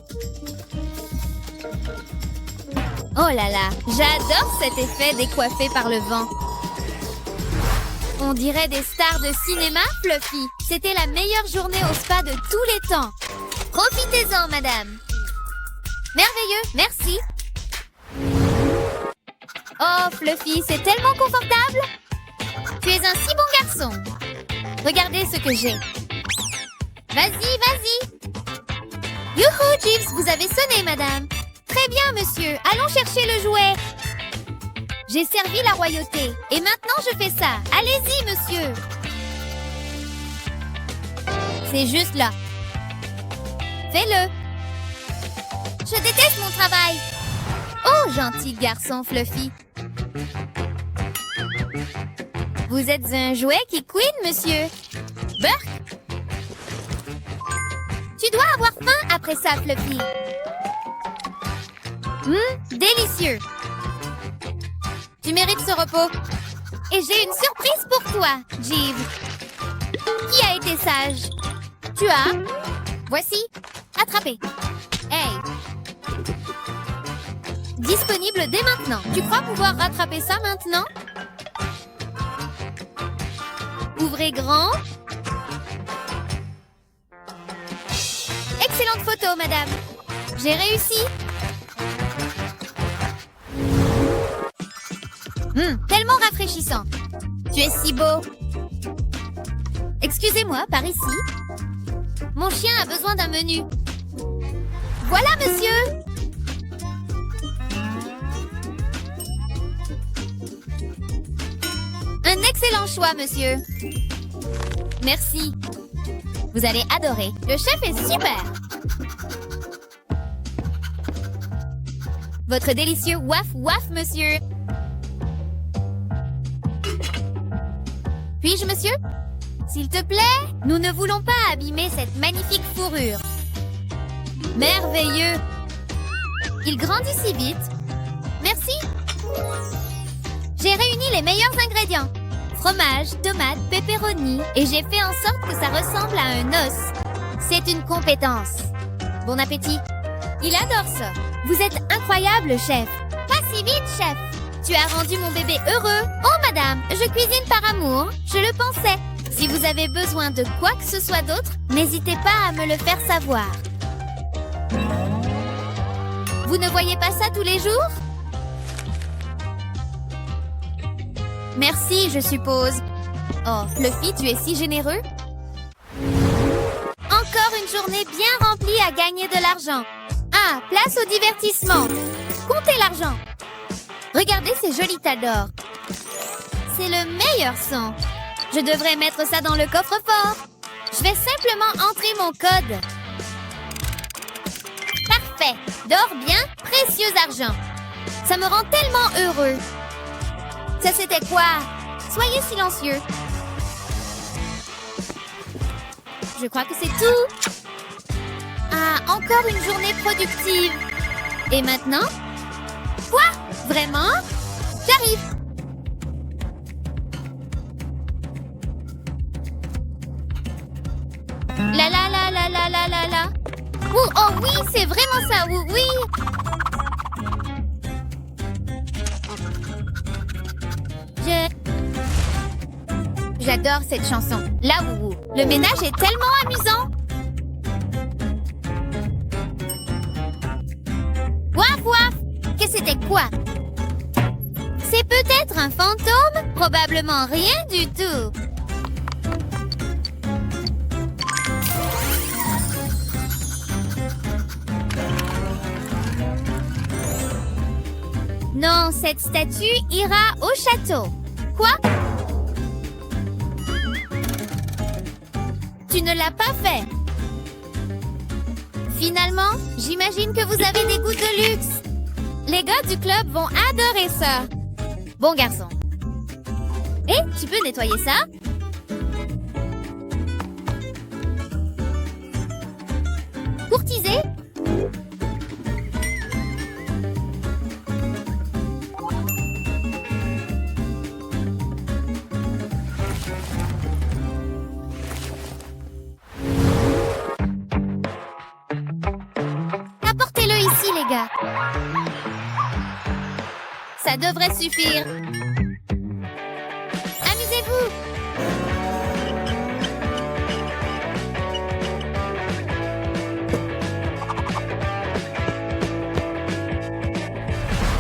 Oh là là, j'adore cet effet décoiffé par le vent. On dirait des stars de cinéma, Fluffy. C'était la meilleure journée au spa de tous les temps. Profitez-en, madame. Merveilleux, merci. Oh, Fluffy, c'est tellement confortable. Tu es un si bon garçon. Regardez ce que j'ai. Vas-y, vas-y. Youhou, Jeeves, vous avez sonné, madame. Très bien, monsieur. Allons chercher le jouet. J'ai servi la royauté. Et maintenant, je fais ça. Allez-y, monsieur. C'est juste là. Fais-le. Je déteste mon travail. Oh, gentil garçon, Fluffy. Vous êtes un jouet qui couine, monsieur. Burk. Tu dois avoir faim après ça, Fluffy. Délicieux. Tu mérites ce repos. Et j'ai une surprise pour toi, Jeeves. Qui a été sage? Tu as? Voici. Attrapé. Hey. Disponible dès maintenant. Tu crois pouvoir rattraper ça maintenant? Ouvrez grand. Excellente photo, madame. J'ai réussi. Tellement rafraîchissant. Tu es si beau. Excusez-moi, par ici. Mon chien a besoin d'un menu. Voilà, monsieur. Un excellent choix, monsieur. Merci. Vous allez adorer. Le chef est super. Votre délicieux waf waf, monsieur. Puis-je, monsieur? S'il te plaît, nous ne voulons pas abîmer cette magnifique fourrure. Merveilleux. Il grandit si vite. Merci. J'ai réuni les meilleurs ingrédients. Fromage, tomates, pepperoni et j'ai fait en sorte que ça ressemble à un os. C'est une compétence. Bon appétit. Il adore ça. Vous êtes incroyable, chef. Pas si vite, chef. Tu as rendu mon bébé heureux. Oh, madame, je cuisine par amour. Je le pensais. Si vous avez besoin de quoi que ce soit d'autre, n'hésitez pas à me le faire savoir. Vous ne voyez pas ça tous les jours? Merci, je suppose. Oh, Fluffy, tu es si généreux. Encore une journée bien remplie à gagner de l'argent. Ah, place au divertissement. Comptez l'argent. Regardez ces jolis tas d'or. C'est le meilleur son. Je devrais mettre ça dans le coffre-fort. Je vais simplement entrer mon code. Parfait. D'or bien, précieux argent. Ça me rend tellement heureux. Ça, c'était quoi? Soyez silencieux. Je crois que c'est tout. Ah, encore une journée productive. Et maintenant? Quoi? Vraiment? J'arrive. La la la la la la la la. Oh oui, c'est vraiment ça, oui. J'adore cette chanson. La Woubou. Le ménage est tellement amusant. Waf waf. Que c'était quoi? C'est peut-être un fantôme? Probablement rien du tout. Non, cette statue ira au château. Quoi? Tu ne l'as pas fait. Finalement, j'imagine que vous avez des goûts de luxe. Les gars du club vont adorer ça. Bon garçon. Hé, tu peux nettoyer ça? Courtiser? Apportez-le ici, les gars. Ça devrait suffire. Amusez-vous.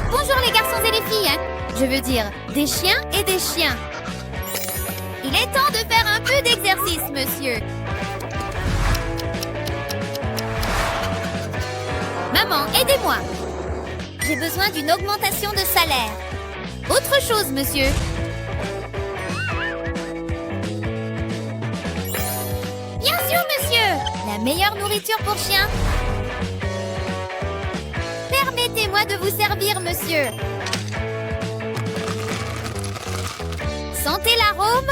Bonjour les garçons et les filles, hein. Je veux dire, des chiens et des chiens. Il est temps de faire un peu d'exercice, monsieur. Maman, aidez-moi. J'ai besoin d'une augmentation de salaire. Autre chose, monsieur. Bien sûr, monsieur. La meilleure nourriture pour chien. Permettez-moi de vous servir, monsieur. Sentez l'arôme.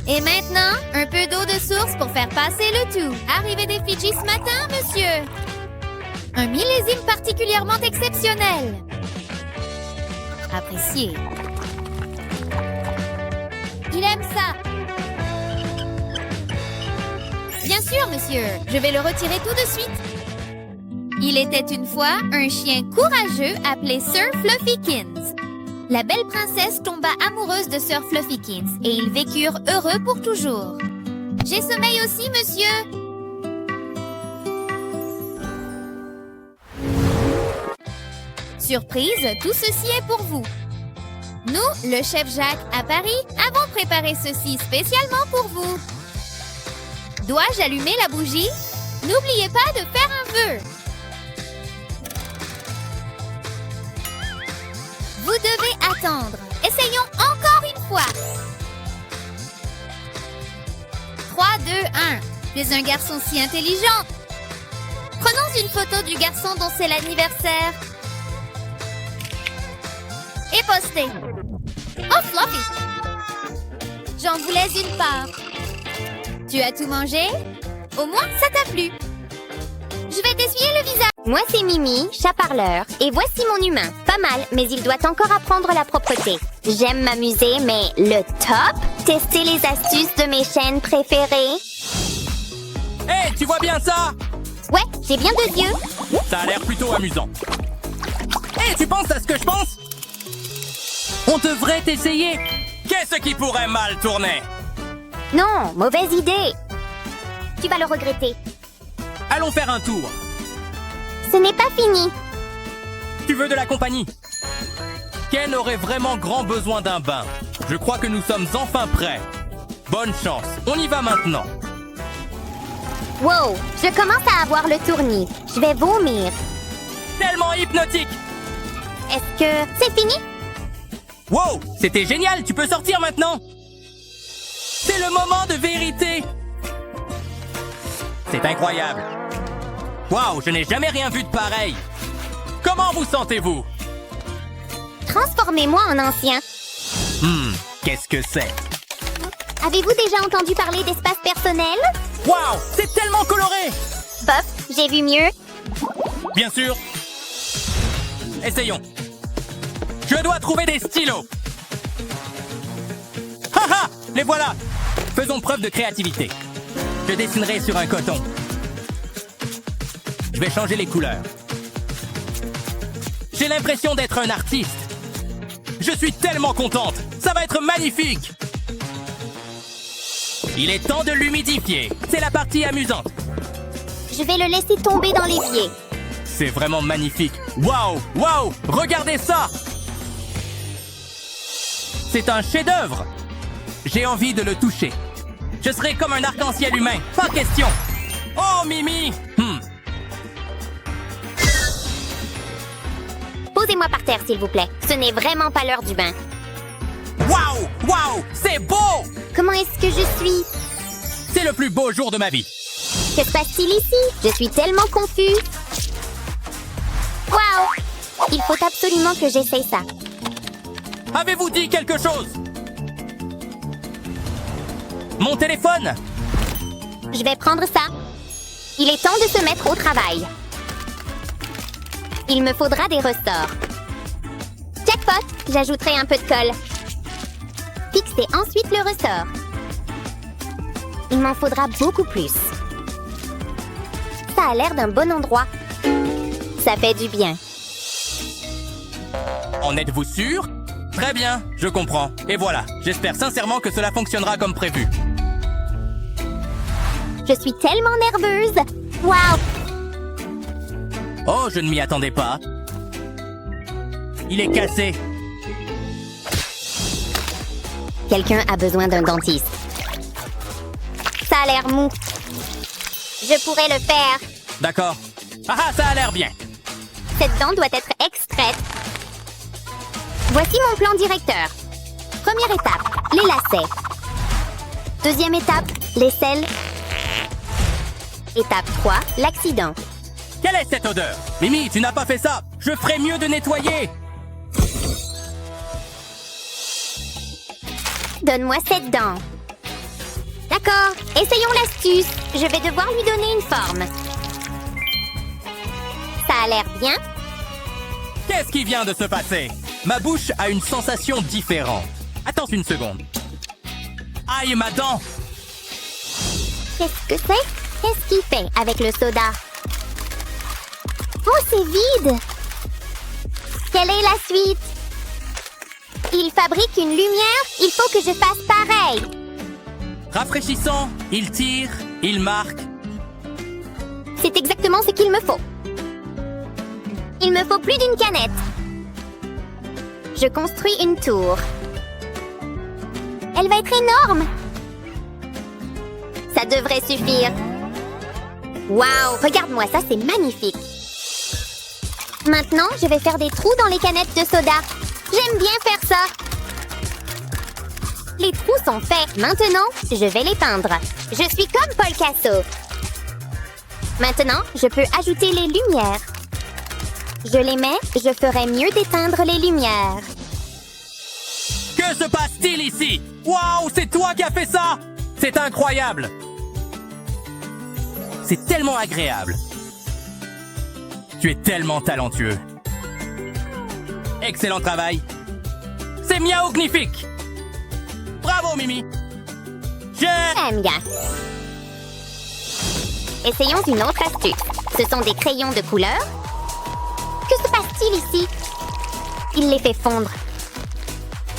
Et maintenant, un peu d'eau de source pour faire passer le tout. Arrivé des Fidji ce matin, monsieur. Un millésime particulièrement exceptionnel. Apprécié. Il aime ça. Bien sûr, monsieur. Je vais le retirer tout de suite. Il était une fois un chien courageux appelé Sir Fluffykins. La belle princesse tomba amoureuse de Sir Fluffykins et ils vécurent heureux pour toujours. J'ai sommeil aussi, monsieur. Surprise, tout ceci est pour vous. Nous, le chef Jacques à Paris, avons préparé ceci spécialement pour vous. Dois-je allumer la bougie? N'oubliez pas de faire un vœu. Vous devez attendre. Essayons encore une fois. 3, 2, 1. Tu es un garçon si intelligent. Prenons une photo du garçon dont c'est l'anniversaire. Et postez. Oh, Fluffy! J'en voulais une part. Tu as tout mangé? Au moins, ça t'a plu. Je vais t'essuyer le visage. Moi, c'est Mimi, chat parleur, et voici mon humain. Pas mal, mais il doit encore apprendre la propreté. J'aime m'amuser, mais le top? Tester les astuces de mes chaînes préférées. Hé, tu vois bien ça? Ouais, j'ai bien 2 yeux. Ça a l'air plutôt amusant. Hé, tu penses à ce que je pense? On devrait essayer. Qu'est-ce qui pourrait mal tourner? Non, mauvaise idée. Tu vas le regretter. Allons faire un tour. Ce n'est pas fini. Tu veux de la compagnie? Ken aurait vraiment grand besoin d'un bain. Je crois que nous sommes enfin prêts. Bonne chance, on y va maintenant. Wow, je commence à avoir le tournis. Je vais vomir. Tellement hypnotique. Est-ce que c'est fini? Wow, c'était génial, tu peux sortir maintenant. C'est le moment de vérité. C'est incroyable. Wow, je n'ai jamais rien vu de pareil. Comment vous sentez-vous? Transformez-moi en ancien. Qu'est-ce que c'est? Avez-vous déjà entendu parler d'espace personnel? Wow, c'est tellement coloré. Bof, j'ai vu mieux. Bien sûr. Essayons. Je dois trouver des stylos. Haha, les voilà. Faisons preuve de créativité. Je dessinerai sur un coton. Je vais changer les couleurs. J'ai l'impression d'être un artiste. Je suis tellement contente. Ça va être magnifique. Il est temps de l'humidifier. C'est la partie amusante. Je vais le laisser tomber dans l'évier. C'est vraiment magnifique. Waouh, waouh, regardez ça. C'est un chef-d'œuvre. J'ai envie de le toucher. Je serai comme un arc-en-ciel humain. Pas question. Oh, Mimi. Posez-moi par terre, s'il vous plaît. Ce n'est vraiment pas l'heure du bain. Waouh, waouh, c'est beau. Comment est-ce que je suis? C'est le plus beau jour de ma vie. Que se passe-t-il ici? Je suis tellement confuse. Waouh! Il faut absolument que j'essaye ça. Avez-vous dit quelque chose? Mon téléphone? Je vais prendre ça. Il est temps de se mettre au travail. Il me faudra des ressorts. Jackpot! J'ajouterai un peu de colle. Fixez ensuite le ressort. Il m'en faudra beaucoup plus. Ça a l'air d'un bon endroit. Ça fait du bien. En êtes-vous sûr? Très bien, je comprends. Et voilà, j'espère sincèrement que cela fonctionnera comme prévu. Je suis tellement nerveuse. Waouh! Oh, je ne m'y attendais pas. Il est cassé. Quelqu'un a besoin d'un dentiste. Ça a l'air mou. Je pourrais le faire. D'accord. Ah, ça a l'air bien. Cette dent doit être extraite. Voici mon plan directeur. Première étape, les lacets. Deuxième étape, l'aisselle. Étape 3, l'accident. Quelle est cette odeur? Mimi, tu n'as pas fait ça. Je ferais mieux de nettoyer. Donne-moi cette dent. D'accord, essayons l'astuce. Je vais devoir lui donner une forme. Ça a l'air bien. Qu'est-ce qui vient de se passer? Ma bouche a une sensation différente. Attends une seconde. Aïe, ma dent! Qu'est-ce que c'est? Qu'est-ce qu'il fait avec le soda? Oh, c'est vide! Quelle est la suite? Il fabrique une lumière, il faut que je fasse pareil. Rafraîchissant, il tire, il marque. C'est exactement ce qu'il me faut. Il me faut plus d'une canette. Je construis une tour. Elle va être énorme. Ça devrait suffire. Waouh, regarde-moi ça, c'est magnifique. Maintenant, je vais faire des trous dans les canettes de soda. J'aime bien faire ça. Les trous sont faits. Maintenant, je vais les peindre. Je suis comme Paul Casso. Maintenant, je peux ajouter les lumières. Je les mets, je ferai mieux d'éteindre les lumières. Que se passe-t-il ici? Waouh, c'est toi qui as fait ça? C'est incroyable. C'est tellement agréable. Tu es tellement talentueux. Excellent travail. C'est miaognifique. Bravo, Mimi. J'aime bien. Essayons une autre astuce. Ce sont des crayons de couleur. Que se passe-t-il ici? Il les fait fondre.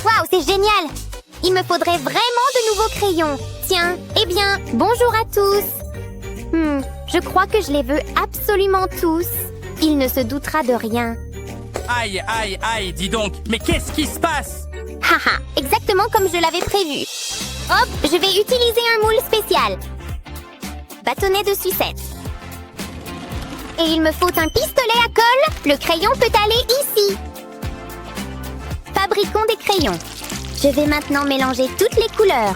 Waouh, c'est génial! Il me faudrait vraiment de nouveaux crayons. Tiens, eh bien, bonjour à tous. Je crois que je les veux absolument tous. Il ne se doutera de rien. Aïe, aïe, aïe, dis donc. Mais qu'est-ce qui se passe? Haha, exactement comme je l'avais prévu. Hop, je vais utiliser un moule spécial. Bâtonnet de sucette. Et il me faut un pistolet à colle. Le crayon peut aller ici. Fabriquons des crayons. Je vais maintenant mélanger toutes les couleurs.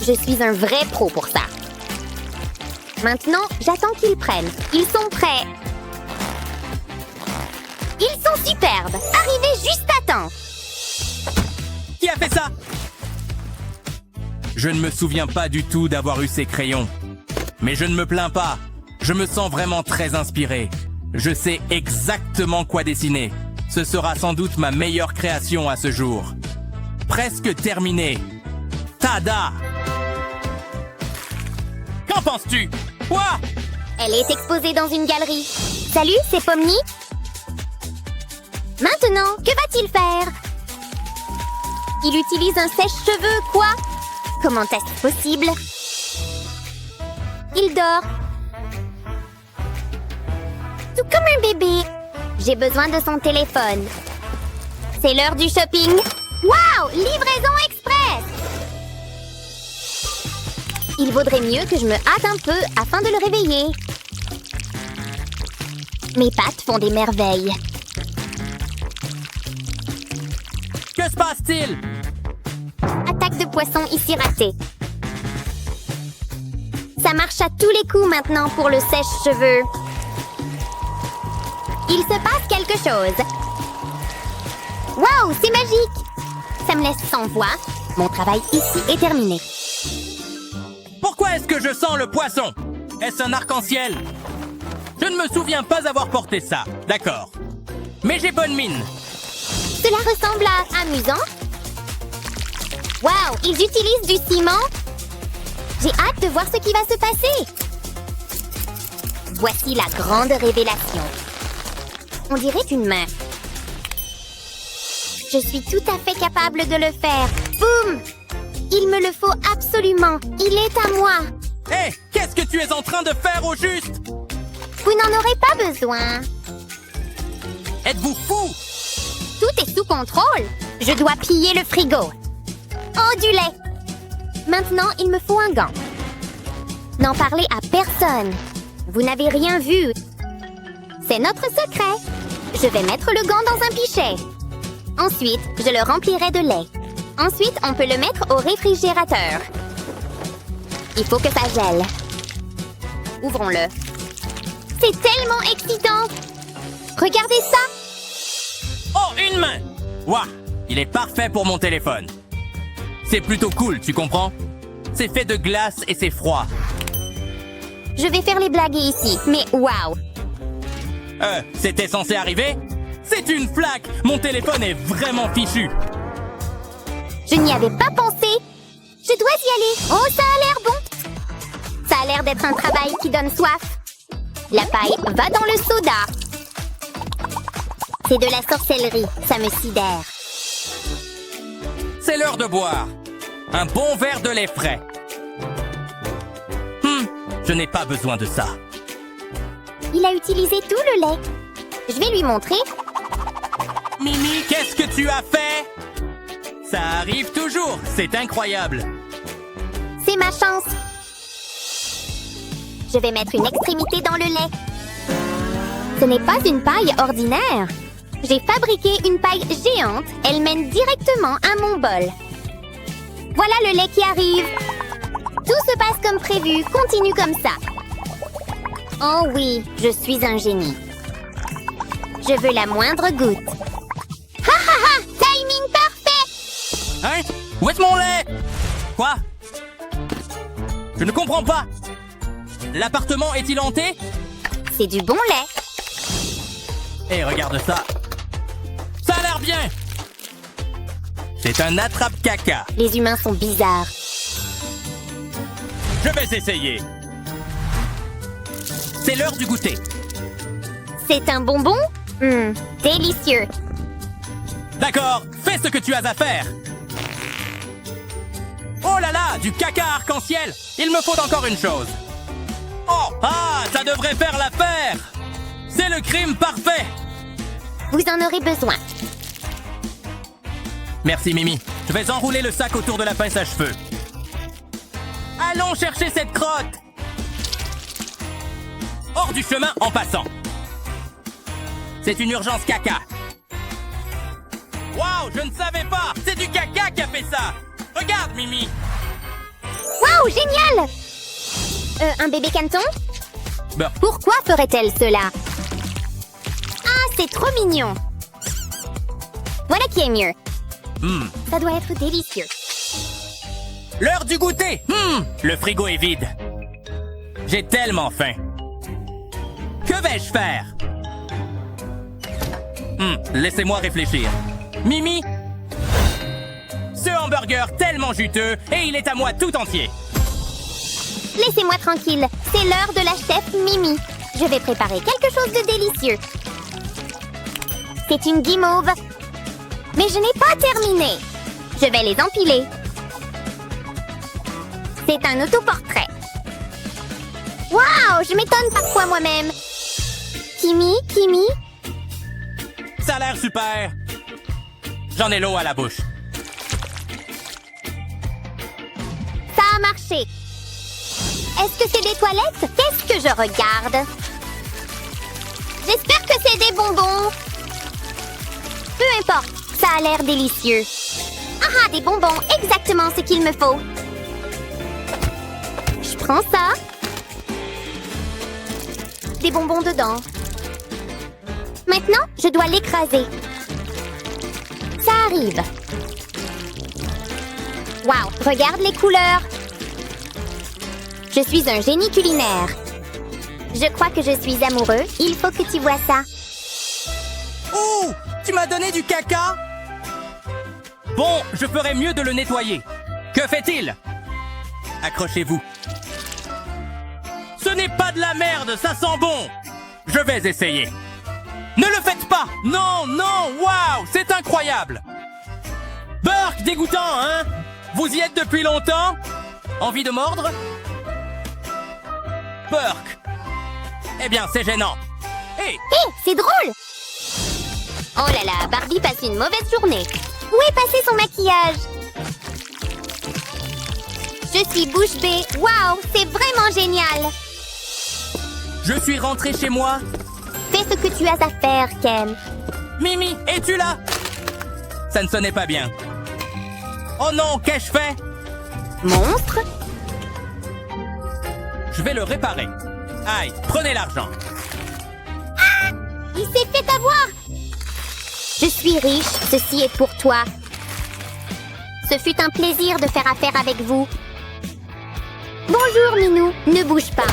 Je suis un vrai pro pour ça. Maintenant, j'attends qu'ils prennent. Ils sont prêts. Ils sont superbes. Arrivez juste à temps. Qui a fait ça? Je ne me souviens pas du tout d'avoir eu ces crayons. Mais je ne me plains pas. Je me sens vraiment très inspiré. Je sais exactement quoi dessiner. Ce sera sans doute ma meilleure création à ce jour. Presque terminé. Tada! Qu'en penses-tu? Quoi? Elle est exposée dans une galerie. Salut, c'est Pomni. Maintenant, que va-t-il faire? Il utilise un sèche-cheveux, quoi? Comment est-ce possible? Il dort. Tout comme un bébé. J'ai besoin de son téléphone. C'est l'heure du shopping. Waouh! Livraison express! Il vaudrait mieux que je me hâte un peu afin de le réveiller. Mes pattes font des merveilles. Que se passe-t-il? Attaque de poisson ici ratée. Ça marche à tous les coups maintenant pour le sèche-cheveux. Il se passe quelque chose. Waouh, c'est magique! Ça me laisse sans voix. Mon travail ici est terminé. Pourquoi est-ce que je sens le poisson? Est-ce un arc-en-ciel? Je ne me souviens pas avoir porté ça. D'accord. Mais j'ai bonne mine. Cela ressemble à amusant. Waouh, ils utilisent du ciment. J'ai hâte de voir ce qui va se passer. Voici la grande révélation. On dirait une main. Je suis tout à fait capable de le faire. Boum! Il me le faut absolument. Il est à moi. Hé, qu'est-ce que tu es en train de faire au juste? Vous n'en aurez pas besoin. Êtes-vous fou? Tout est sous contrôle. Je dois piller le frigo. Oh, du lait. Maintenant, il me faut un gant. N'en parlez à personne. Vous n'avez rien vu. C'est notre secret. Je vais mettre le gant dans un pichet. Ensuite, je le remplirai de lait. Ensuite, on peut le mettre au réfrigérateur. Il faut que ça gèle. Ouvrons-le. C'est tellement excitant. Regardez ça. Oh, une main! Ouah, il est parfait pour mon téléphone. C'est plutôt cool, tu comprends? C'est fait de glace et c'est froid. Je vais faire les blagues ici, mais waouh! C'était censé arriver? C'est une flaque! Mon téléphone est vraiment fichu! Je n'y avais pas pensé. Je dois y aller. Oh, ça a l'air bon. Ça a l'air d'être un travail qui donne soif. La paille va dans le soda. C'est de la sorcellerie. Ça me sidère. C'est l'heure de boire. Un bon verre de lait frais. Je n'ai pas besoin de ça. Il a utilisé tout le lait. Je vais lui montrer. Mimi, qu'est-ce que tu as fait? Ça arrive toujours, c'est incroyable. C'est ma chance. Je vais mettre une extrémité dans le lait. Ce n'est pas une paille ordinaire. J'ai fabriqué une paille géante. Elle mène directement à mon bol. Voilà le lait qui arrive. Tout se passe comme prévu. Continue comme ça. Oh oui, je suis un génie. Je veux la moindre goutte. Ha ha ha! Timing parfait! Hein? Où est mon lait? Quoi? Je ne comprends pas. L'appartement est-il hanté? C'est du bon lait. Et regarde ça. Ça a l'air bien. C'est un attrape-caca. Les humains sont bizarres. Je vais essayer. C'est l'heure du goûter. C'est un bonbon? Délicieux. D'accord, fais ce que tu as à faire. Oh là là, du caca arc-en-ciel. Il me faut encore une chose. Oh, ça devrait faire l'affaire. C'est le crime parfait. Vous en aurez besoin. Merci Mimi. Je vais enrouler le sac autour de la pince à cheveux. Allons chercher cette crotte. Hors du chemin en passant. C'est une urgence caca. Waouh, je ne savais pas. C'est du caca qui a fait ça. Regarde Mimi. Waouh, génial! Un bébé caneton? Bah. Pourquoi ferait-elle cela? Ah, c'est trop mignon. Voilà qui est mieux. Ça doit être délicieux. L'heure du goûter. Le frigo est vide. J'ai tellement faim. Que vais-je faire? Laissez-moi réfléchir. Mimi? Ce hamburger tellement juteux et il est à moi tout entier. Laissez-moi tranquille. C'est l'heure de la chef Mimi. Je vais préparer quelque chose de délicieux. C'est une guimauve. Mais je n'ai pas terminé. Je vais les empiler. C'est un autoportrait. Waouh, je m'étonne parfois moi-même. Kimi? Ça a l'air super. J'en ai l'eau à la bouche. Ça a marché. Est-ce que c'est des toilettes? Qu'est-ce que je regarde? J'espère que c'est des bonbons. Peu importe, ça a l'air délicieux. Ah, des bonbons, exactement ce qu'il me faut. Je prends ça. Des bonbons dedans. Maintenant, je dois l'écraser. Ça arrive. Wow, regarde les couleurs. Je suis un génie culinaire. Je crois que je suis amoureux. Il faut que tu vois ça. Oh, tu m'as donné du caca? Bon, je ferais mieux de le nettoyer. Que fait-il? Accrochez-vous. Ce n'est pas de la merde, ça sent bon. Je vais essayer. Ne le faites pas. Non, waouh, c'est incroyable. Burk, dégoûtant, hein? Vous y êtes depuis longtemps? Envie de mordre? Burk. Eh bien, c'est gênant. Hé, c'est drôle! Oh là là, Barbie passe une mauvaise journée. Où est passé son maquillage? Je suis bouche bée. Waouh, c'est vraiment génial! Je suis rentré chez moi. Fais ce que tu as à faire, Ken. Mimi, es-tu là? Ça ne sonnait pas bien. Oh non, qu'ai-je fait? Monstre? Je vais le réparer. Aïe, prenez l'argent. Il s'est fait avoir! Je suis riche, ceci est pour toi. Ce fut un plaisir de faire affaire avec vous. Bonjour, Minou, ne bouge pas.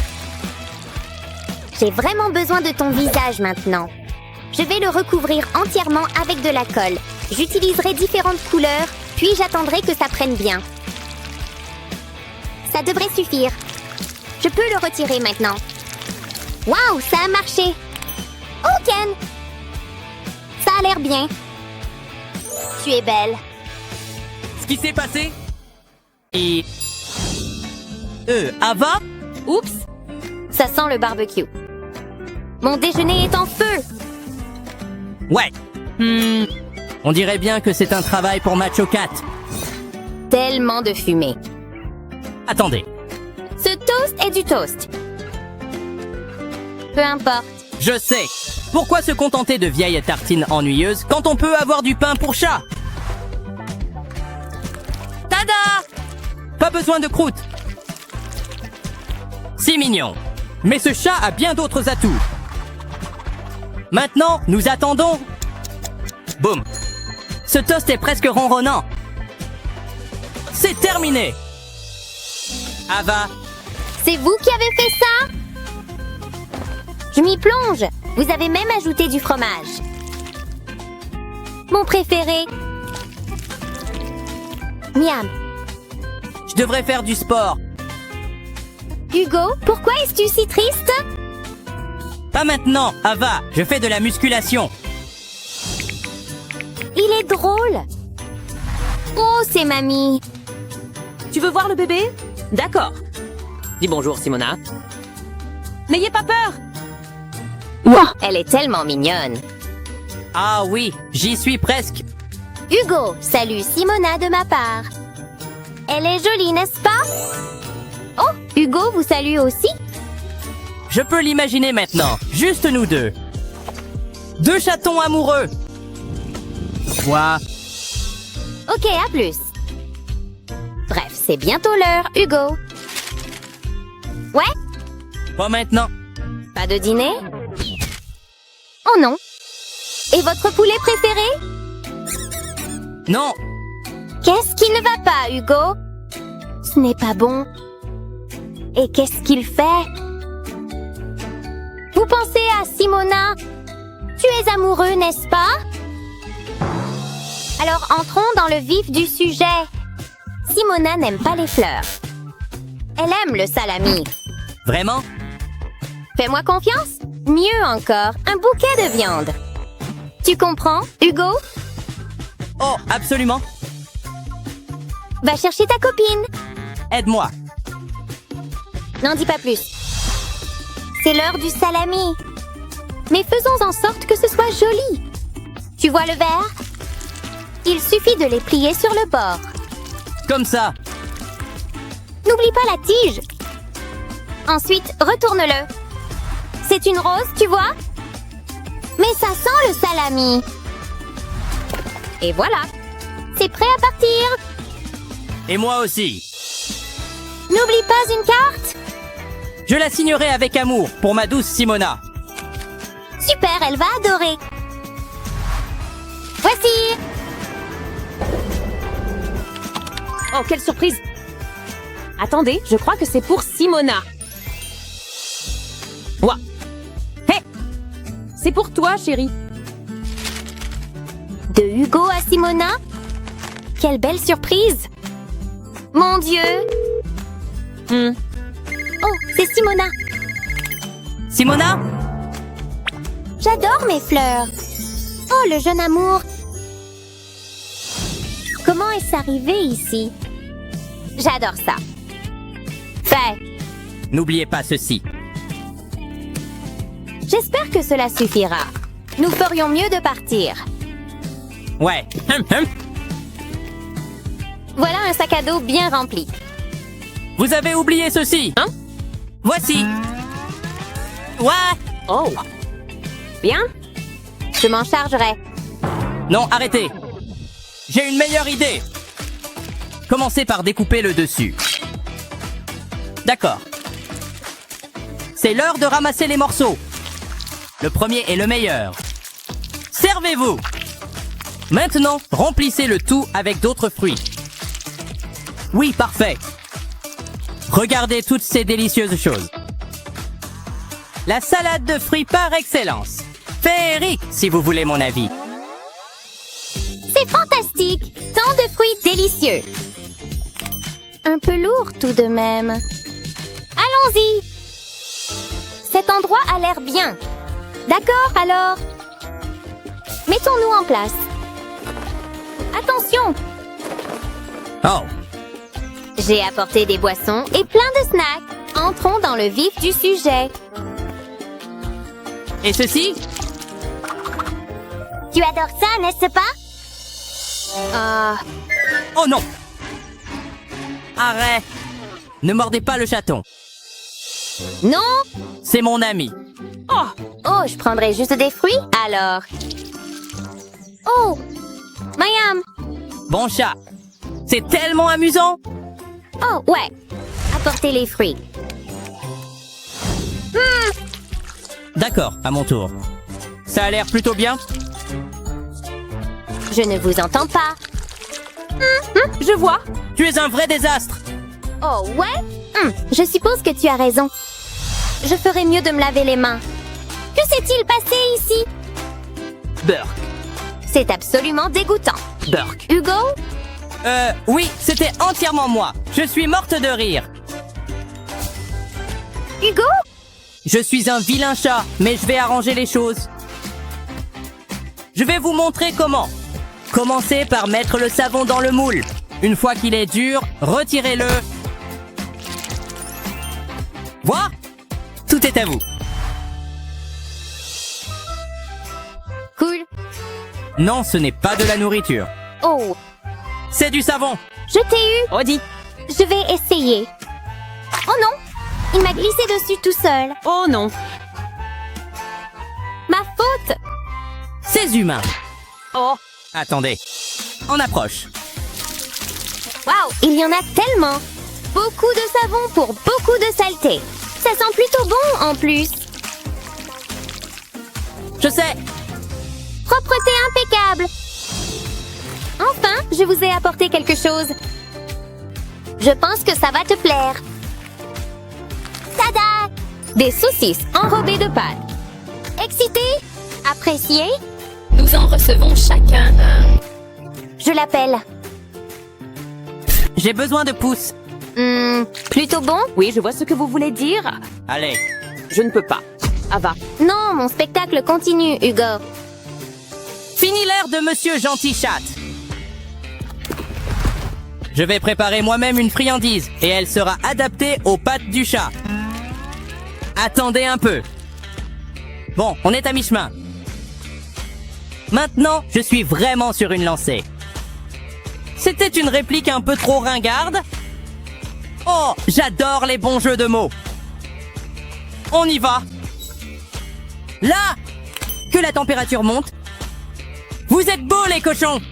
J'ai vraiment besoin de ton visage maintenant. Je vais le recouvrir entièrement avec de la colle. J'utiliserai différentes couleurs, puis j'attendrai que ça prenne bien. Ça devrait suffire. Je peux le retirer maintenant. Waouh, ça a marché! Oh, Ken! Ça a l'air bien. Tu es belle. Ce qui s'est passé? Et... Ava? Oups! Ça sent le barbecue. Mon déjeuner est en feu! Ouais. On dirait bien que c'est un travail pour Macho Cat. Tellement de fumée. Attendez. Ce toast est du toast. Peu importe. Je sais. Pourquoi se contenter de vieilles tartines ennuyeuses quand on peut avoir du pain pour chat? Tada! Pas besoin de croûte. C'est mignon. Mais ce chat a bien d'autres atouts. Maintenant, nous attendons. Boum. Ce toast est presque ronronnant. C'est terminé. Ava, C'est vous qui avez fait ça? Je m'y plonge. Vous avez même ajouté du fromage. Mon préféré. Miam. Je devrais faire du sport. Hugo, pourquoi es-tu si triste? Pas maintenant, Ava, je fais de la musculation. Il est drôle. Oh, c'est mamie. Tu veux voir le bébé? D'accord. Dis bonjour, Simona. N'ayez pas peur. Ouah. Elle est tellement mignonne. Ah oui, j'y suis presque. Hugo, salut Simona de ma part. Elle est jolie, n'est-ce pas? Oh, Hugo vous salue aussi? Je peux l'imaginer maintenant, juste nous deux. Deux chatons amoureux. Quoi? Ok, à plus. Bref, c'est bientôt l'heure, Hugo. Ouais? Pas maintenant. Pas de dîner? Oh non. Et votre poulet préféré? Non, Qu'est-ce qui ne va pas, Hugo? Ce n'est pas bon. Et qu'est-ce qu'il fait? Vous pensez à Simona? Tu es amoureux, n'est-ce pas? Alors entrons dans le vif du sujet. Simona n'aime pas les fleurs. Elle aime le salami. vraiment? Fais-moi confiance? Mieux encore, un bouquet de viande. Tu comprends, Hugo? Oh, absolument. Va chercher ta copine. Aide-moi. N'en dis pas plus. C'est l'heure du salami. Mais faisons en sorte que ce soit joli. Tu vois le verre? Il suffit de les plier sur le bord. Comme ça. N'oublie pas la tige. Ensuite, retourne-le. C'est une rose, tu vois? Mais ça sent le salami. Et voilà. C'est prêt à partir. Et moi aussi. N'oublie pas une carte. Je la signerai avec amour pour ma douce Simona. Super, elle va adorer. Voici. Oh, quelle surprise. Attendez, je crois que c'est pour Simona. Ouah. Hé! C'est pour toi, chérie. De Hugo à Simona? Quelle belle surprise! Mon Dieu! Oh, c'est Simona! Simona? J'adore mes fleurs! Oh, le jeune amour! Comment est-ce arrivé ici? J'adore ça! Fait! N'oubliez pas ceci. J'espère que cela suffira. Nous ferions mieux de partir. Ouais. Voilà un sac à dos bien rempli. Vous avez oublié ceci, hein? Voici. Ouais. Oh. Bien? Je m'en chargerai. Non, arrêtez. J'ai une meilleure idée. Commencez par découper le dessus. D'accord. C'est l'heure de ramasser les morceaux. Le premier est le meilleur. Servez-vous. Maintenant, remplissez le tout avec d'autres fruits. Oui, parfait. Regardez toutes ces délicieuses choses. La salade de fruits par excellence. Féerique, si vous voulez mon avis. C'est fantastique! Tant de fruits délicieux! Un peu lourd tout de même. Allons-y! Cet endroit a l'air bien. D'accord, alors. Mettons-nous en place. Attention! Oh, J'ai apporté des boissons et plein de snacks. Entrons dans le vif du sujet. et ceci? Tu adores ça, n'est-ce pas? Oh non! Arrête! Ne mordez pas le chaton. Non? C'est mon ami. Oh, je prendrai juste des fruits, alors. Oh! Mayam! Bon chat. C'est tellement amusant. Oh, ouais. Apportez les fruits. D'accord, à mon tour. Ça a l'air plutôt bien. Je ne vous entends pas. Je vois. Tu es un vrai désastre. Oh, ouais? Je suppose que tu as raison. Je ferais mieux de me laver les mains. Que s'est-il passé ici? Burke. C'est absolument dégoûtant. Burke. Hugo? Oui, c'était entièrement moi. Je suis morte de rire. Hugo? Je suis un vilain chat, mais je vais arranger les choses. Je vais vous montrer comment. Commencez par mettre le savon dans le moule. Une fois qu'il est dur, retirez-le. Voilà. Tout est à vous. Cool. Non, ce n'est pas de la nourriture. Oh, C'est du savon. je t'ai eu. Redis. Je vais essayer. Oh non, il m'a glissé dessus tout seul. Oh non. Ma faute. Ces humains. Oh. Attendez. On approche. Waouh, il y en a tellement. Beaucoup de savon pour beaucoup de saleté. Ça sent plutôt bon en plus. Je sais. Propreté impeccable. Enfin, je vous ai apporté quelque chose. Je pense que ça va te plaire. Tada! Des saucisses enrobées de pâte. Excité? Apprécié? Nous en recevons chacun un. Je l'appelle. J'ai besoin de pouces. Plutôt bon? Oui, je vois ce que vous voulez dire. Allez. Je ne peux pas. Ava. Non, mon spectacle continue, Hugo. Fini l'air de Monsieur Gentil Chat. Je vais préparer moi-même une friandise et elle sera adaptée aux pattes du chat. Attendez un peu. Bon, on est à mi-chemin. Maintenant, je suis vraiment sur une lancée. C'était une réplique un peu trop ringarde. Oh, j'adore les bons jeux de mots. On y va. Là, que la température monte. Vous êtes beaux, les cochons.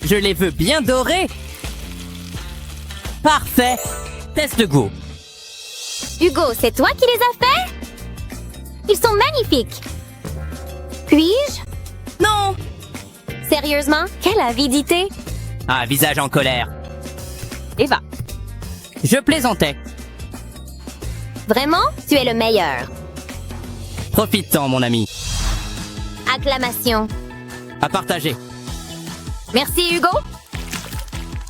Je les veux bien dorés. Parfait. Test de goût. Hugo, c'est toi qui les as faits? Ils sont magnifiques. Puis-je? Non. Sérieusement? Quelle avidité! Ah, visage en colère. Eva. Je plaisantais. Vraiment? Tu es le meilleur. Profite-en, mon ami. Acclamation. À partager. Merci, Hugo.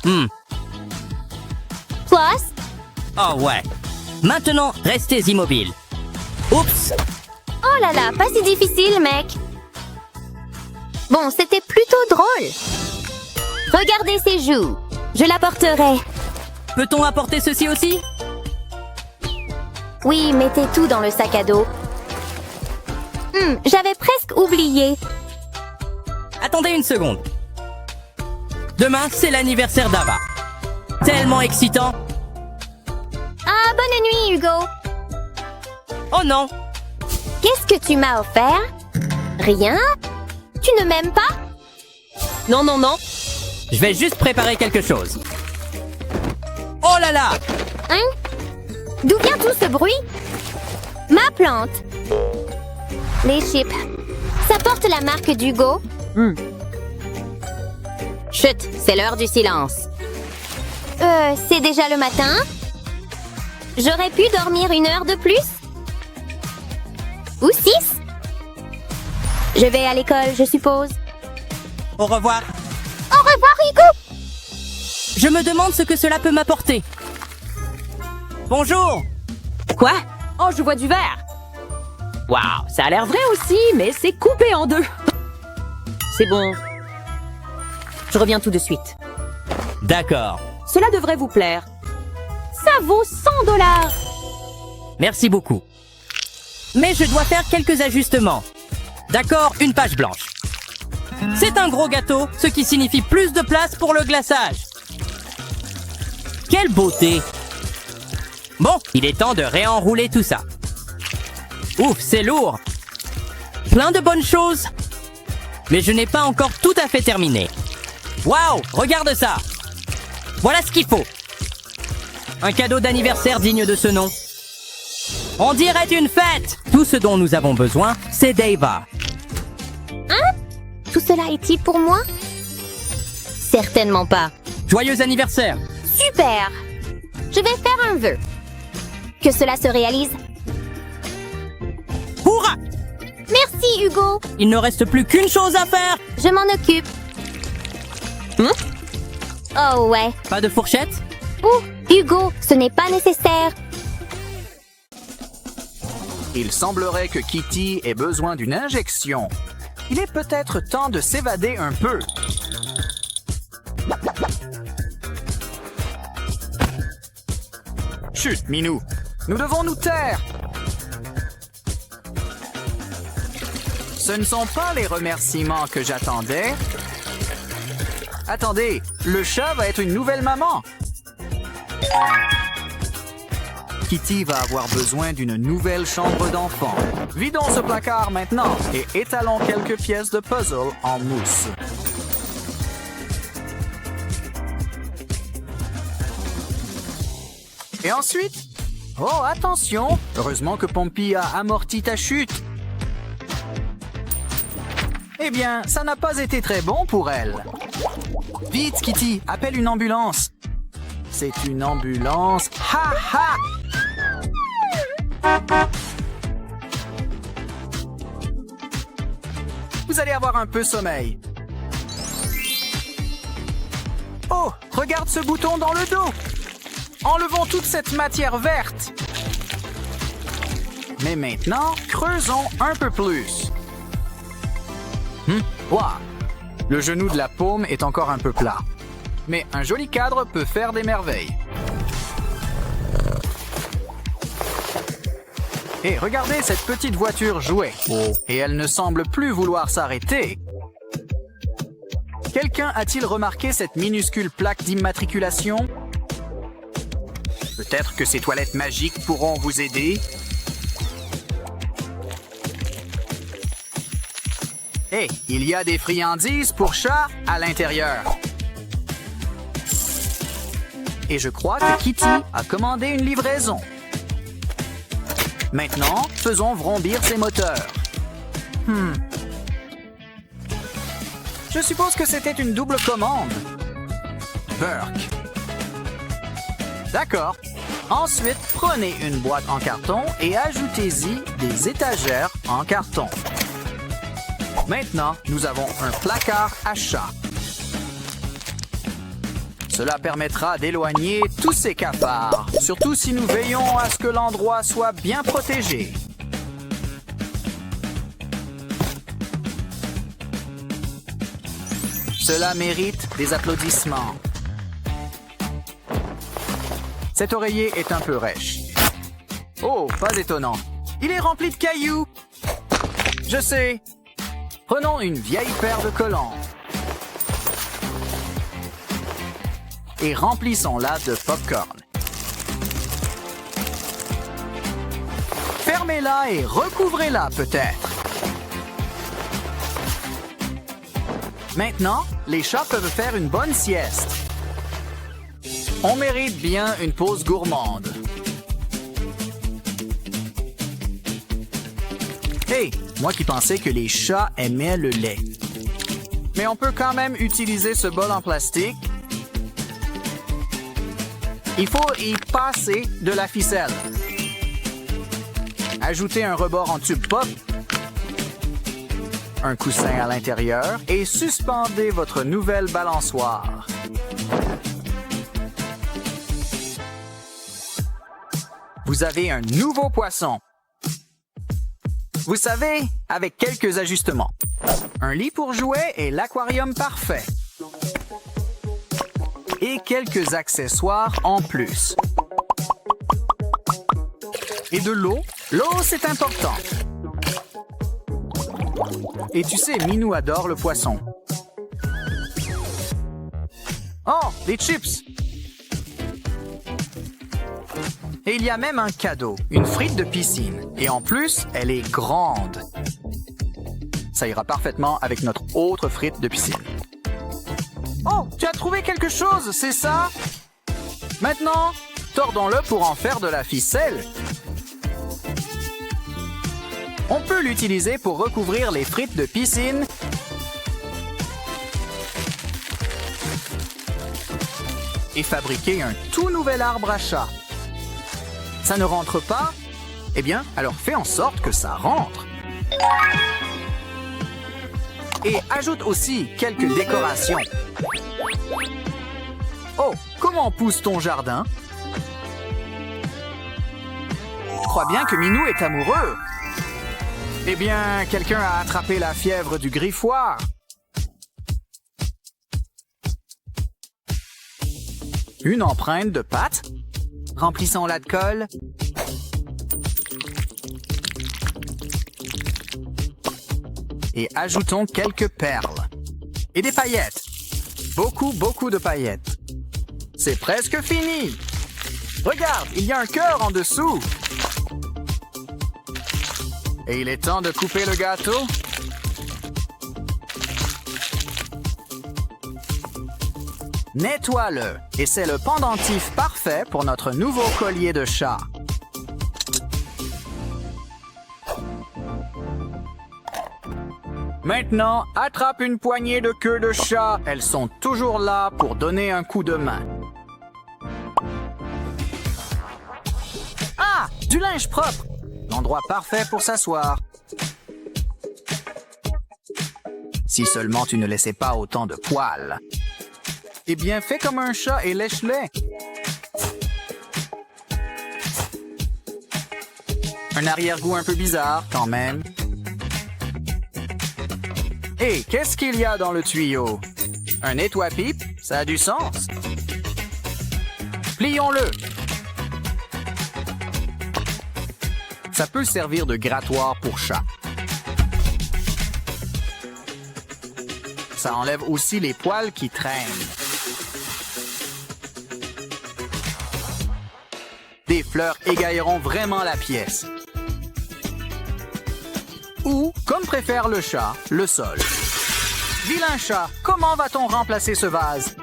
Plus? Oh ouais. Maintenant, restez immobiles. Oups. Oh là là, pas si difficile, mec. Bon, c'était plutôt drôle. Regardez ses joues. Je l'apporterai. Peut-on apporter ceci aussi? Oui, mettez tout dans le sac à dos. J'avais presque oublié. Attendez une seconde. Demain, c'est l'anniversaire d'Ava. Tellement excitant. Ah, bonne nuit, Hugo. Oh non. Qu'est-ce que tu m'as offert? Rien? Tu ne m'aimes pas? Non, non, non. Je vais juste préparer quelque chose. Oh là là. Hein? D'où vient tout ce bruit? Ma plante. Les chips. Ça porte la marque d'Hugo? Chut, c'est l'heure du silence. C'est déjà le matin? J'aurais pu dormir 1 heure de plus? Ou 6? Je vais à l'école, je suppose. Au revoir. Au revoir, Hugo! Je me demande ce que cela peut m'apporter. Bonjour. Quoi? Oh, je vois du verre. Waouh, ça a l'air vrai aussi, mais c'est coupé en deux. C'est bon. Je reviens tout de suite. D'accord. Cela devrait vous plaire. Ça vaut 100 $. Merci beaucoup. Mais je dois faire quelques ajustements. D'accord, une page blanche. C'est un gros gâteau, ce qui signifie plus de place pour le glaçage. Quelle beauté! Bon, il est temps de réenrouler tout ça. Ouf, c'est lourd. Plein de bonnes choses. Mais je n'ai pas encore tout à fait terminé. Waouh, regarde ça. Voilà ce qu'il faut. Un cadeau d'anniversaire digne de ce nom. On dirait une fête. Tout ce dont nous avons besoin, c'est d'Ava. Tout cela est-il pour moi? Certainement pas. Joyeux anniversaire. Super! Je vais faire un vœu. Que cela se réalise. Hourra! fini, Hugo. Il ne reste plus qu'une chose à faire. Je m'en occupe. Oh ouais. Pas de fourchette? Hugo, ce n'est pas nécessaire. Il semblerait que Kitty ait besoin d'une injection. Il est peut-être temps de s'évader un peu. Chut, Minou. Nous devons nous taire. Ce ne sont pas les remerciements que j'attendais. Attendez, le chat va être une nouvelle maman. Kitty va avoir besoin d'une nouvelle chambre d'enfant. Vidons ce placard maintenant et étalons quelques pièces de puzzle en mousse. Et ensuite... Oh, attention! Heureusement que Pompey a amorti ta chute. Eh bien, ça n'a pas été très bon pour elle. Vite, Kitty, appelle une ambulance. C'est une ambulance. Ha ha! Vous allez avoir un peu sommeil. Oh, regarde ce bouton dans le dos. Enlevons toute cette matière verte. Mais maintenant, creusons un peu plus. Wow. Le genou de la paume est encore un peu plat. Mais un joli cadre peut faire des merveilles. Et regardez cette petite voiture jouer. Et elle ne semble plus vouloir s'arrêter. Quelqu'un a-t-il remarqué cette minuscule plaque d'immatriculation? Peut-être que ces toilettes magiques pourront vous aider. Hey, il y a des friandises pour chat à l'intérieur. Et je crois que Kitty a commandé une livraison. Maintenant, faisons vrombir ses moteurs. Je suppose que c'était une double commande. Burke. D'accord. Ensuite, prenez une boîte en carton et ajoutez-y des étagères en carton. Maintenant, nous avons un placard à chat. Cela permettra d'éloigner tous ces cafards, surtout si nous veillons à ce que l'endroit soit bien protégé. Cela mérite des applaudissements. Cet oreiller est un peu rêche. Oh, pas étonnant. Il est rempli de cailloux. Je sais. Prenons une vieille paire de collants. Et remplissons-la de popcorn. Fermez-la et recouvrez-la peut-être. Maintenant, les chats peuvent faire une bonne sieste. On mérite bien une pause gourmande. Hey, moi qui pensais que les chats aimaient le lait. Mais on peut quand même utiliser ce bol en plastique. Il faut y passer de la ficelle. Ajoutez un rebord en tube pop, un coussin à l'intérieur et suspendez votre nouvelle balançoire. Vous avez un nouveau poisson. Vous savez, avec quelques ajustements. Un lit pour jouets et l'aquarium parfait. Et quelques accessoires en plus. Et de l'eau. L'eau, c'est important. Et tu sais, Minou adore le poisson. Oh, des chips! Et il y a même un cadeau, une frite de piscine. Et en plus, elle est grande. Ça ira parfaitement avec notre autre frite de piscine. Oh, tu as trouvé quelque chose, c'est ça? Maintenant, tordons-le pour en faire de la ficelle. On peut l'utiliser pour recouvrir les frites de piscine et fabriquer un tout nouvel arbre à chat. Ça ne rentre pas? Eh bien, alors fais en sorte que ça rentre. Et ajoute aussi quelques décorations. Oh, comment pousse ton jardin? Je crois bien que Minou est amoureux. Eh bien, quelqu'un a attrapé la fièvre du griffoir. Une empreinte de pâte. Remplissons-la de colle. Et ajoutons quelques perles. Et des paillettes. Beaucoup de paillettes. C'est presque fini. Regarde, il y a un cœur en dessous. Et il est temps de couper le gâteau. Nettoie-le. Et c'est le pendentif parfait pour notre nouveau collier de chat. Maintenant, attrape une poignée de queues de chat. Elles sont toujours là pour donner un coup de main. Ah, du linge propre. L'endroit parfait pour s'asseoir. Si seulement tu ne laissais pas autant de poils. Eh bien, fais comme un chat et lèche-les. Un arrière-goût un peu bizarre, quand même. Hé, qu'est-ce qu'il y a dans le tuyau? Un étoi-pipe? Ça a du sens. Plions-le. Ça peut servir de grattoir pour chat. Ça enlève aussi les poils qui traînent. Des fleurs égailleront vraiment la pièce. Ou, comme préfère le chat, le sol. Vilain chat, comment va-t-on remplacer ce vase?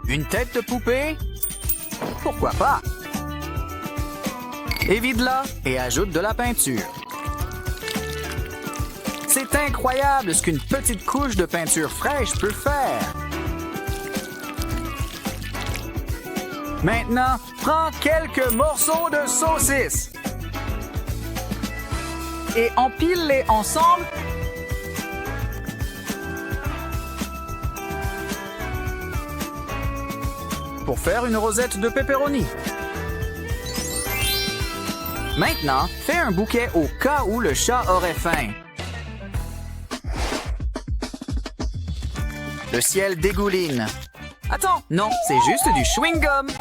Une tête de poupée? Pourquoi pas? Évite-la et ajoute de la peinture. C'est incroyable ce qu'une petite couche de peinture fraîche peut faire. Maintenant, prends quelques morceaux de saucisse et empile-les ensemble. Pour faire une rosette de pepperoni. Maintenant, fais un bouquet au cas où le chat aurait faim. Le ciel dégouline. Attends, non, c'est juste du chewing-gum.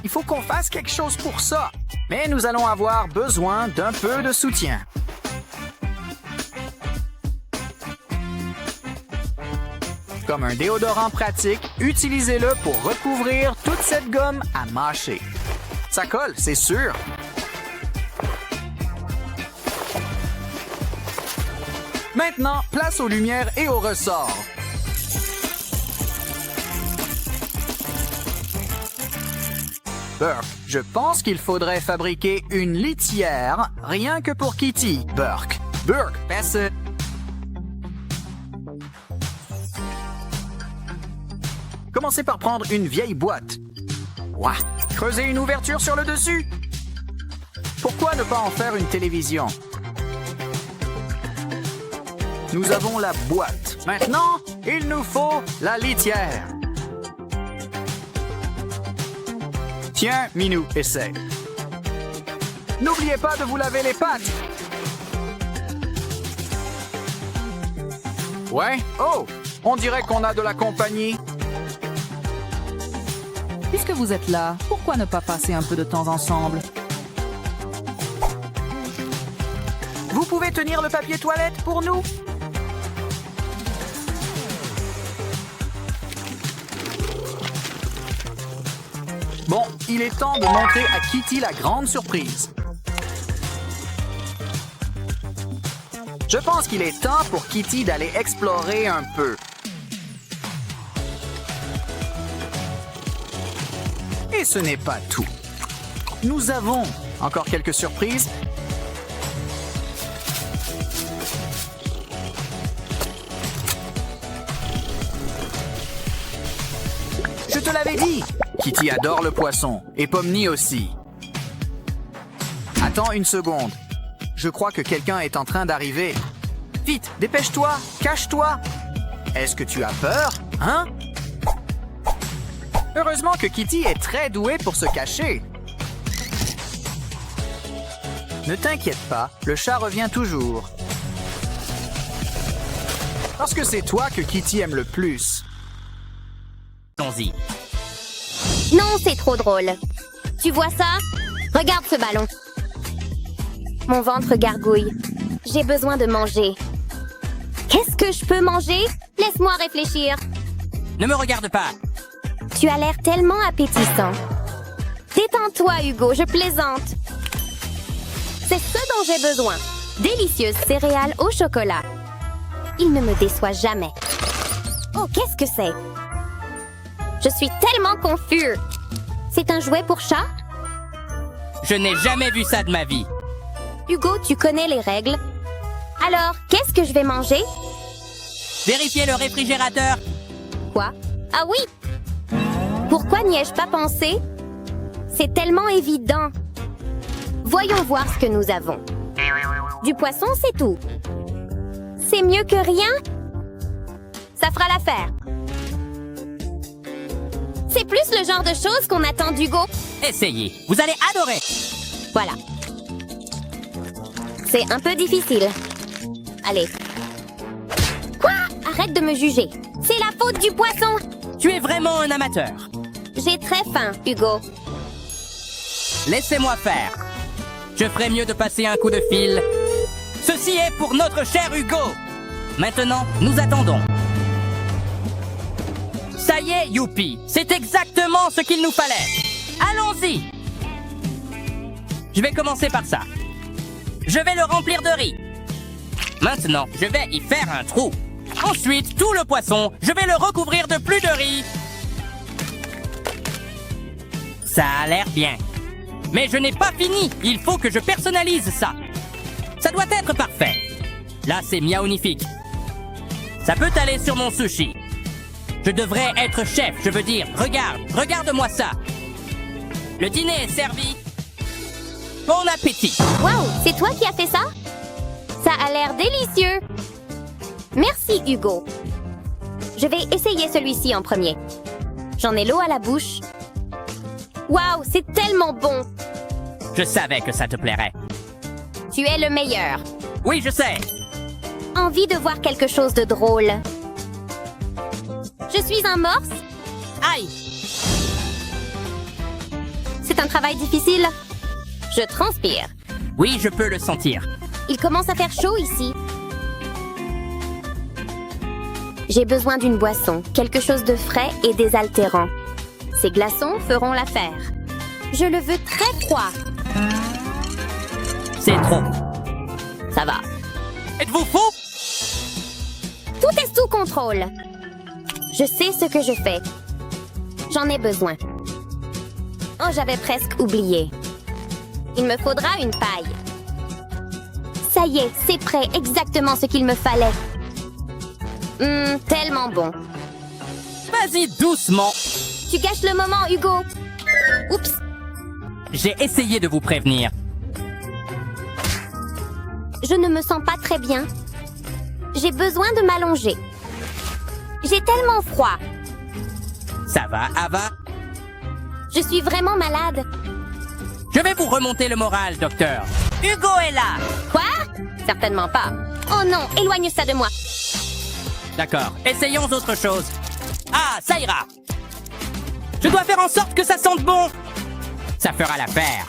Il faut qu'on fasse quelque chose pour ça. Mais nous allons avoir besoin d'un peu de soutien. Comme un déodorant pratique, utilisez-le pour recouvrir toute cette gomme à mâcher. Ça colle, c'est sûr. Maintenant, place aux lumières et aux ressorts. Burke, je pense qu'il faudrait fabriquer une litière rien que pour Kitty. Burke, passe. Commencez par prendre une vieille boîte. Ouah, creusez une ouverture sur le dessus. Pourquoi ne pas en faire une télévision? Nous avons la boîte. Maintenant, il nous faut la litière. Tiens, Minou, essaie. N'oubliez pas de vous laver les pattes. Ouais? Oh, on dirait qu'on a de la compagnie. Puisque vous êtes là, pourquoi ne pas passer un peu de temps ensemble? Vous pouvez tenir le papier toilette pour nous? Bon, il est temps de montrer à Kitty la grande surprise. Je pense qu'il est temps pour Kitty d'aller explorer un peu. Et ce n'est pas tout. Nous avons encore quelques surprises. Je te l'avais dit! Kitty adore le poisson, et Pomni aussi. Attends une seconde. Je crois que quelqu'un est en train d'arriver. Vite, dépêche-toi, cache-toi. Est-ce que tu as peur, hein? Heureusement que Kitty est très douée pour se cacher. Ne t'inquiète pas, le chat revient toujours. Parce que c'est toi que Kitty aime le plus. Allons-y. Non, c'est trop drôle. Tu vois ça? Regarde ce ballon. Mon ventre gargouille. J'ai besoin de manger. Qu'est-ce que je peux manger? Laisse-moi réfléchir. Ne me regarde pas. Tu as l'air tellement appétissant. Détends-toi, Hugo, je plaisante. C'est ce dont j'ai besoin. Délicieuses céréales au chocolat. Il ne me déçoit jamais. Oh, qu'est-ce que c'est? Je suis tellement confus. C'est un jouet pour chat? Je n'ai jamais vu ça de ma vie. Hugo, tu connais les règles. Alors, qu'est-ce que je vais manger? Vérifiez le réfrigérateur. Quoi? Ah oui! Pourquoi n'y ai-je pas pensé? C'est tellement évident. Voyons voir ce que nous avons. Du poisson, c'est tout. C'est mieux que rien? Ça fera l'affaire. C'est plus le genre de choses qu'on attend d'Hugo. Essayez, vous allez adorer. Voilà. C'est un peu difficile. Allez. Quoi? Arrête de me juger. C'est la faute du poisson. Tu es vraiment un amateur. J'ai très faim, Hugo. Laissez-moi faire. Je ferais mieux de passer un coup de fil. Ceci est pour notre cher Hugo. Maintenant, nous attendons. Ça y est, youpi. C'est exactement ce qu'il nous fallait. Allons-y. Je vais commencer par ça. Je vais le remplir de riz. Maintenant, je vais y faire un trou. Ensuite, tout le poisson, je vais le recouvrir de plus de riz. Ça a l'air bien. Mais je n'ai pas fini. Il faut que je personnalise ça. Ça doit être parfait. Là, c'est miaonifique. Ça peut aller sur mon sushi. Je devrais être chef, je veux dire. Regarde-moi ça. Le dîner est servi. Bon appétit. Waouh, c'est toi qui as fait ça? Ça a l'air délicieux. Merci, Hugo. Je vais essayer celui-ci en premier. J'en ai l'eau à la bouche. Waouh, c'est tellement bon. Je savais que ça te plairait. Tu es le meilleur. Oui, je sais. Envie de voir quelque chose de drôle. Je suis un morse? Aïe! C'est un travail difficile. Je transpire. Oui, je peux le sentir. Il commence à faire chaud ici. J'ai besoin d'une boisson, quelque chose de frais et désaltérant. Ces glaçons feront l'affaire. Je le veux très froid. C'est trop. Ça va. Êtes-vous fou? Tout est sous contrôle. Je sais ce que je fais. J'en ai besoin. Oh, j'avais presque oublié. Il me faudra une paille. Ça y est, c'est prêt, exactement ce qu'il me fallait. Tellement bon. Vas-y doucement. Tu gâches le moment, Hugo. Oups. J'ai essayé de vous prévenir. Je ne me sens pas très bien. J'ai besoin de m'allonger. J'ai tellement froid. Ça va, Ava? Je suis vraiment malade. Je vais vous remonter le moral, docteur. Hugo est là. Quoi? Certainement pas. Oh non, éloigne ça de moi. D'accord, essayons autre chose. Ah, ça ira. Je dois faire en sorte que ça sente bon. Ça fera l'affaire.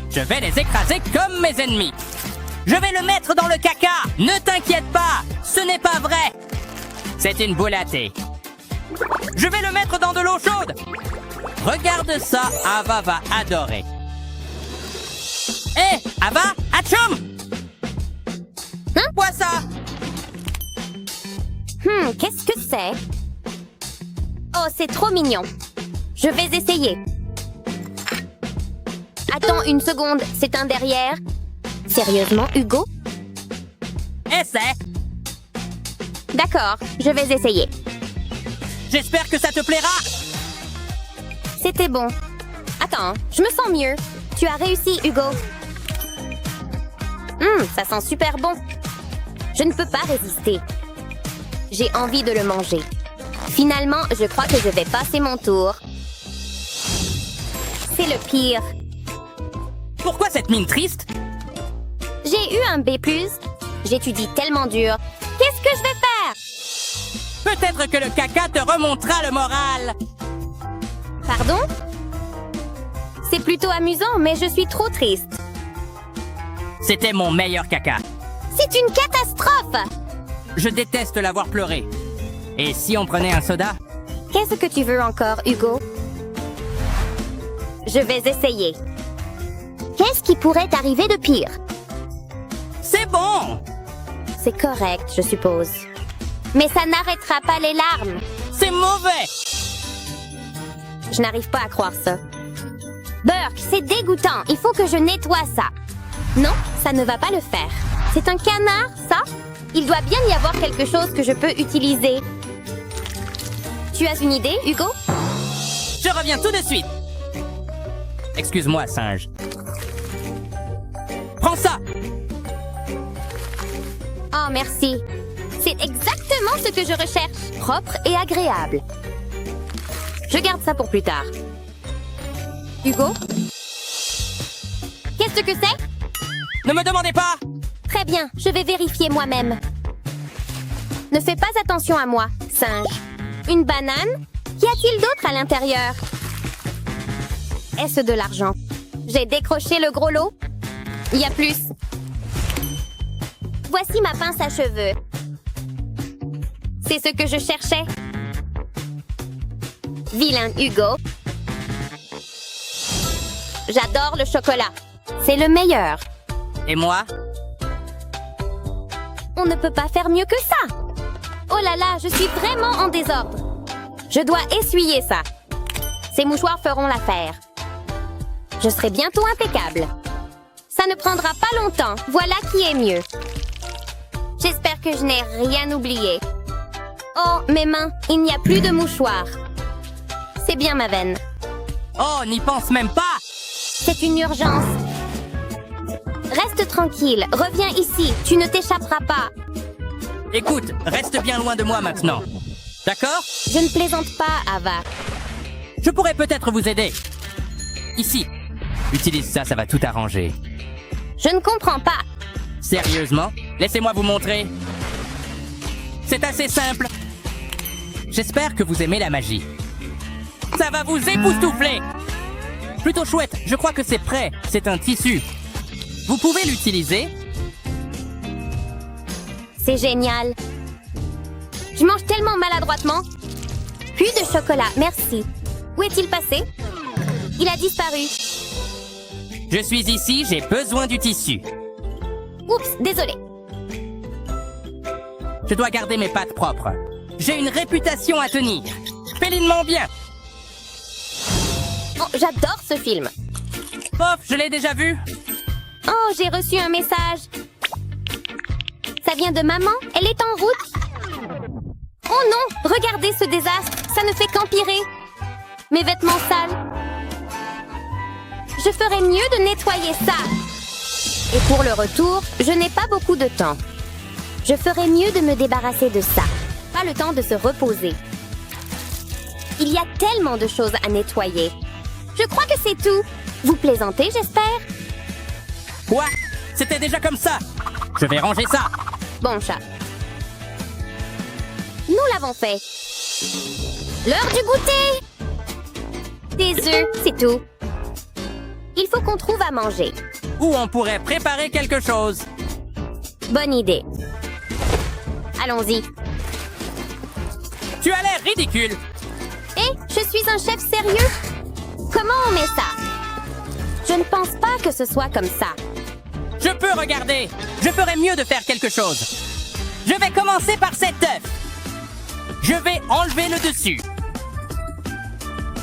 Je vais les écraser comme mes ennemis. Je vais le mettre dans le caca. Ne t'inquiète pas, ce n'est pas vrai. C'est une boule à thé. Je vais le mettre dans de l'eau chaude. Regarde ça, Ava va adorer. Hé, Ava, atchoum! Hein? Bois ça! Qu'est-ce que c'est? Oh, c'est trop mignon. Je vais essayer. Attends une seconde, c'est un derrière. Sérieusement, Hugo? Essaie! D'accord, je vais essayer. J'espère que ça te plaira! C'était bon. Attends, je me sens mieux. Tu as réussi, Hugo. Ça sent super bon. Je ne peux pas résister. J'ai envie de le manger. Finalement, je crois que je vais passer mon tour. C'est le pire. Pourquoi cette mine triste? J'ai eu un B+. J'étudie tellement dur. Qu'est-ce que je vais faire? Peut-être que le caca te remontera le moral. Pardon? C'est plutôt amusant, mais je suis trop triste. C'était mon meilleur caca. C'est une catastrophe! Je déteste l'avoir pleuré. Et si on prenait un soda? Qu'est-ce que tu veux encore, Hugo? Je vais essayer. Qu'est-ce qui pourrait arriver de pire? C'est bon! C'est correct, je suppose. Mais ça n'arrêtera pas les larmes. C'est mauvais! Je n'arrive pas à croire ça. Burke, c'est dégoûtant. Il faut que je nettoie ça. Non, ça ne va pas le faire. C'est un canard, ça? Il doit bien y avoir quelque chose que je peux utiliser. Tu as une idée, Hugo? Je reviens tout de suite. Excuse-moi, singe. Prends ça! Oh, merci. C'est exactement ce que je recherche. Propre et agréable. Je garde ça pour plus tard. Hugo? Qu'est-ce que c'est? Ne me demandez pas! Très bien, je vais vérifier moi-même. Ne fais pas attention à moi, singe. Une banane? Qu'y a-t-il d'autre à l'intérieur? Est-ce de l'argent? J'ai décroché le gros lot. Il y a plus. Voici ma pince à cheveux. C'est ce que je cherchais. Vilain Hugo. J'adore le chocolat. C'est le meilleur. Et moi? On ne peut pas faire mieux que ça. Oh là là, je suis vraiment en désordre. Je dois essuyer ça. Ces mouchoirs feront l'affaire. Je serai bientôt impeccable. Ça ne prendra pas longtemps. Voilà qui est mieux. J'espère que je n'ai rien oublié. Oh, mes mains, il n'y a plus de mouchoirs. C'est bien ma veine. Oh, n'y pense même pas! C'est une urgence. Reste tranquille, reviens ici, tu ne t'échapperas pas. Écoute, reste bien loin de moi maintenant. D'accord? Je ne plaisante pas, Ava. Je pourrais peut-être vous aider. Ici. Utilise ça, ça va tout arranger. Je ne comprends pas. Sérieusement? Laissez-moi vous montrer. C'est assez simple. J'espère que vous aimez la magie. Ça va vous époustoufler! Plutôt chouette, je crois que c'est prêt. C'est un tissu. Vous pouvez l'utiliser? C'est génial. Je mange tellement maladroitement. Plus de chocolat, merci. Où est-il passé? Il a disparu. Je suis ici, j'ai besoin du tissu. Oups, désolé. Je dois garder mes pattes propres. J'ai une réputation à tenir. Félinement bien. Oh, j'adore ce film. Bof, je l'ai déjà vu. Oh, j'ai reçu un message. Ça vient de maman? Elle est en route? Oh non! Regardez ce désastre! Ça ne fait qu'empirer! Mes vêtements sales! Je ferais mieux de nettoyer ça! Et pour le retour, je n'ai pas beaucoup de temps. Je ferais mieux de me débarrasser de ça. Pas le temps de se reposer. Il y a tellement de choses à nettoyer. Je crois que c'est tout. Vous plaisantez, j'espère? Quoi? C'était déjà comme ça. Je vais ranger ça. Bon chat. Nous l'avons fait. L'heure du goûter! Des œufs, c'est tout. Il faut qu'on trouve à manger. Ou on pourrait préparer quelque chose. Bonne idée. Allons-y. Tu as l'air ridicule. Eh, je suis un chef sérieux? Comment on met ça? Je ne pense pas que ce soit comme ça. Je peux regarder. Je ferais mieux de faire quelque chose. Je vais commencer par cet œuf. Je vais enlever le dessus.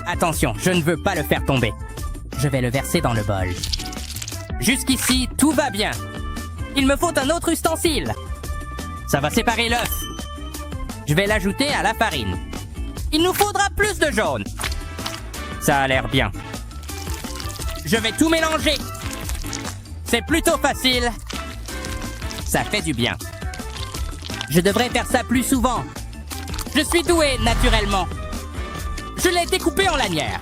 Attention, je ne veux pas le faire tomber. Je vais le verser dans le bol. Jusqu'ici, tout va bien. Il me faut un autre ustensile. Ça va séparer l'œuf. Je vais l'ajouter à la farine. Il nous faudra plus de jaune. Ça a l'air bien. Je vais tout mélanger. C'est plutôt facile. Ça fait du bien. Je devrais faire ça plus souvent. Je suis doué, naturellement. Je l'ai découpé en lanières.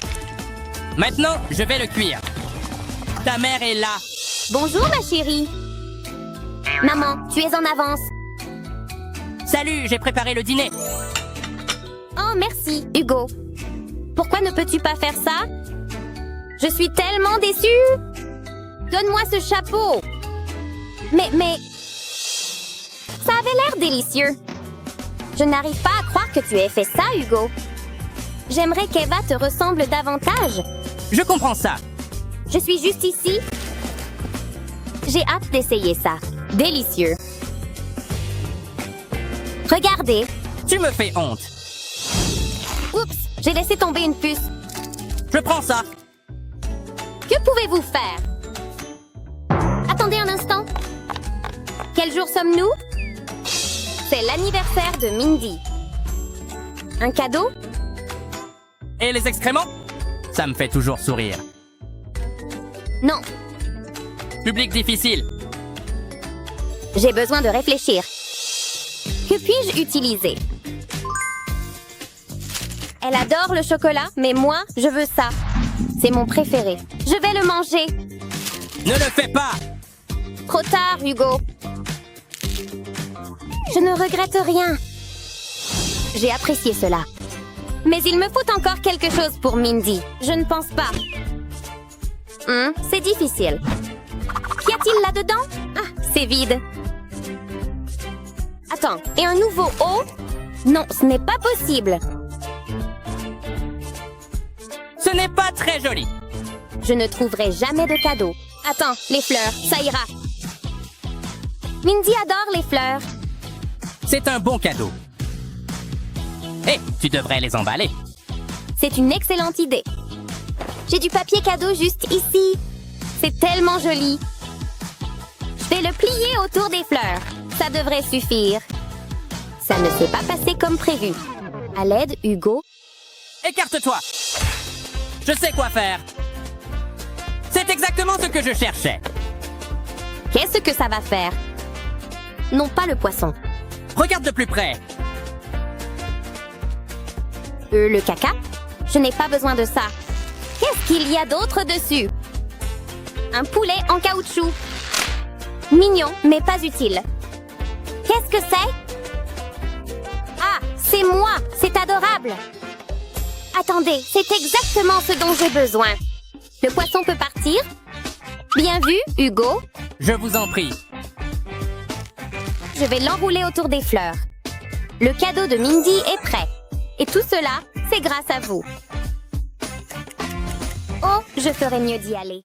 Maintenant, je vais le cuire. Ta mère est là. Bonjour, ma chérie. Maman, tu es en avance. Salut, j'ai préparé le dîner. Oh, merci, Hugo. Pourquoi ne peux-tu pas faire ça? Je suis tellement déçue. Donne-moi ce chapeau. Mais... Ça avait l'air délicieux. Je n'arrive pas à croire que tu aies fait ça, Hugo. J'aimerais qu'Eva te ressemble davantage. Je comprends ça. Je suis juste ici. J'ai hâte d'essayer ça. Délicieux. Regardez. Tu me fais honte. Oups, j'ai laissé tomber une puce. Je prends ça. Que pouvez-vous faire? Attendez un instant. Quel jour sommes-nous? C'est l'anniversaire de Mindy. Un cadeau? Et les excréments? Ça me fait toujours sourire. Non, Public difficile. j'ai besoin de réfléchir. Que puis-je utiliser? Elle adore le chocolat, mais moi, je veux ça. C'est mon préféré. Je vais le manger. Ne le fais pas. Trop tard, Hugo. Je ne regrette rien. J'ai apprécié cela. Mais il me faut encore quelque chose pour Mindy. Je ne pense pas. C'est difficile. Qu'y a-t-il là-dedans? Ah, c'est vide. Attends, et un nouveau haut? Non, ce n'est pas possible. Ce n'est pas très joli. Je ne trouverai jamais de cadeau. Attends, les fleurs, ça ira. Mindy adore les fleurs. C'est un bon cadeau. Hé, tu devrais les emballer. C'est une excellente idée. J'ai du papier cadeau juste ici. C'est tellement joli. Je vais le plier autour des fleurs. Ça devrait suffire. Ça ne s'est pas passé comme prévu. À l'aide, Hugo. Écarte-toi. Je sais quoi faire. C'est exactement ce que je cherchais. Qu'est-ce que ça va faire? Non, pas le poisson. Regarde de plus près. Le caca? Je n'ai pas besoin de ça. Qu'est-ce qu'il y a d'autre dessus? Un poulet en caoutchouc. Mignon, mais pas utile. Qu'est-ce que c'est? Ah, c'est moi! C'est adorable! Attendez, c'est exactement ce dont j'ai besoin. Le poisson peut partir? Bien vu, Hugo. Je vous en prie. Je vais l'enrouler autour des fleurs. Le cadeau de Mindy est prêt. Et tout cela, c'est grâce à vous. Oh, je ferais mieux d'y aller.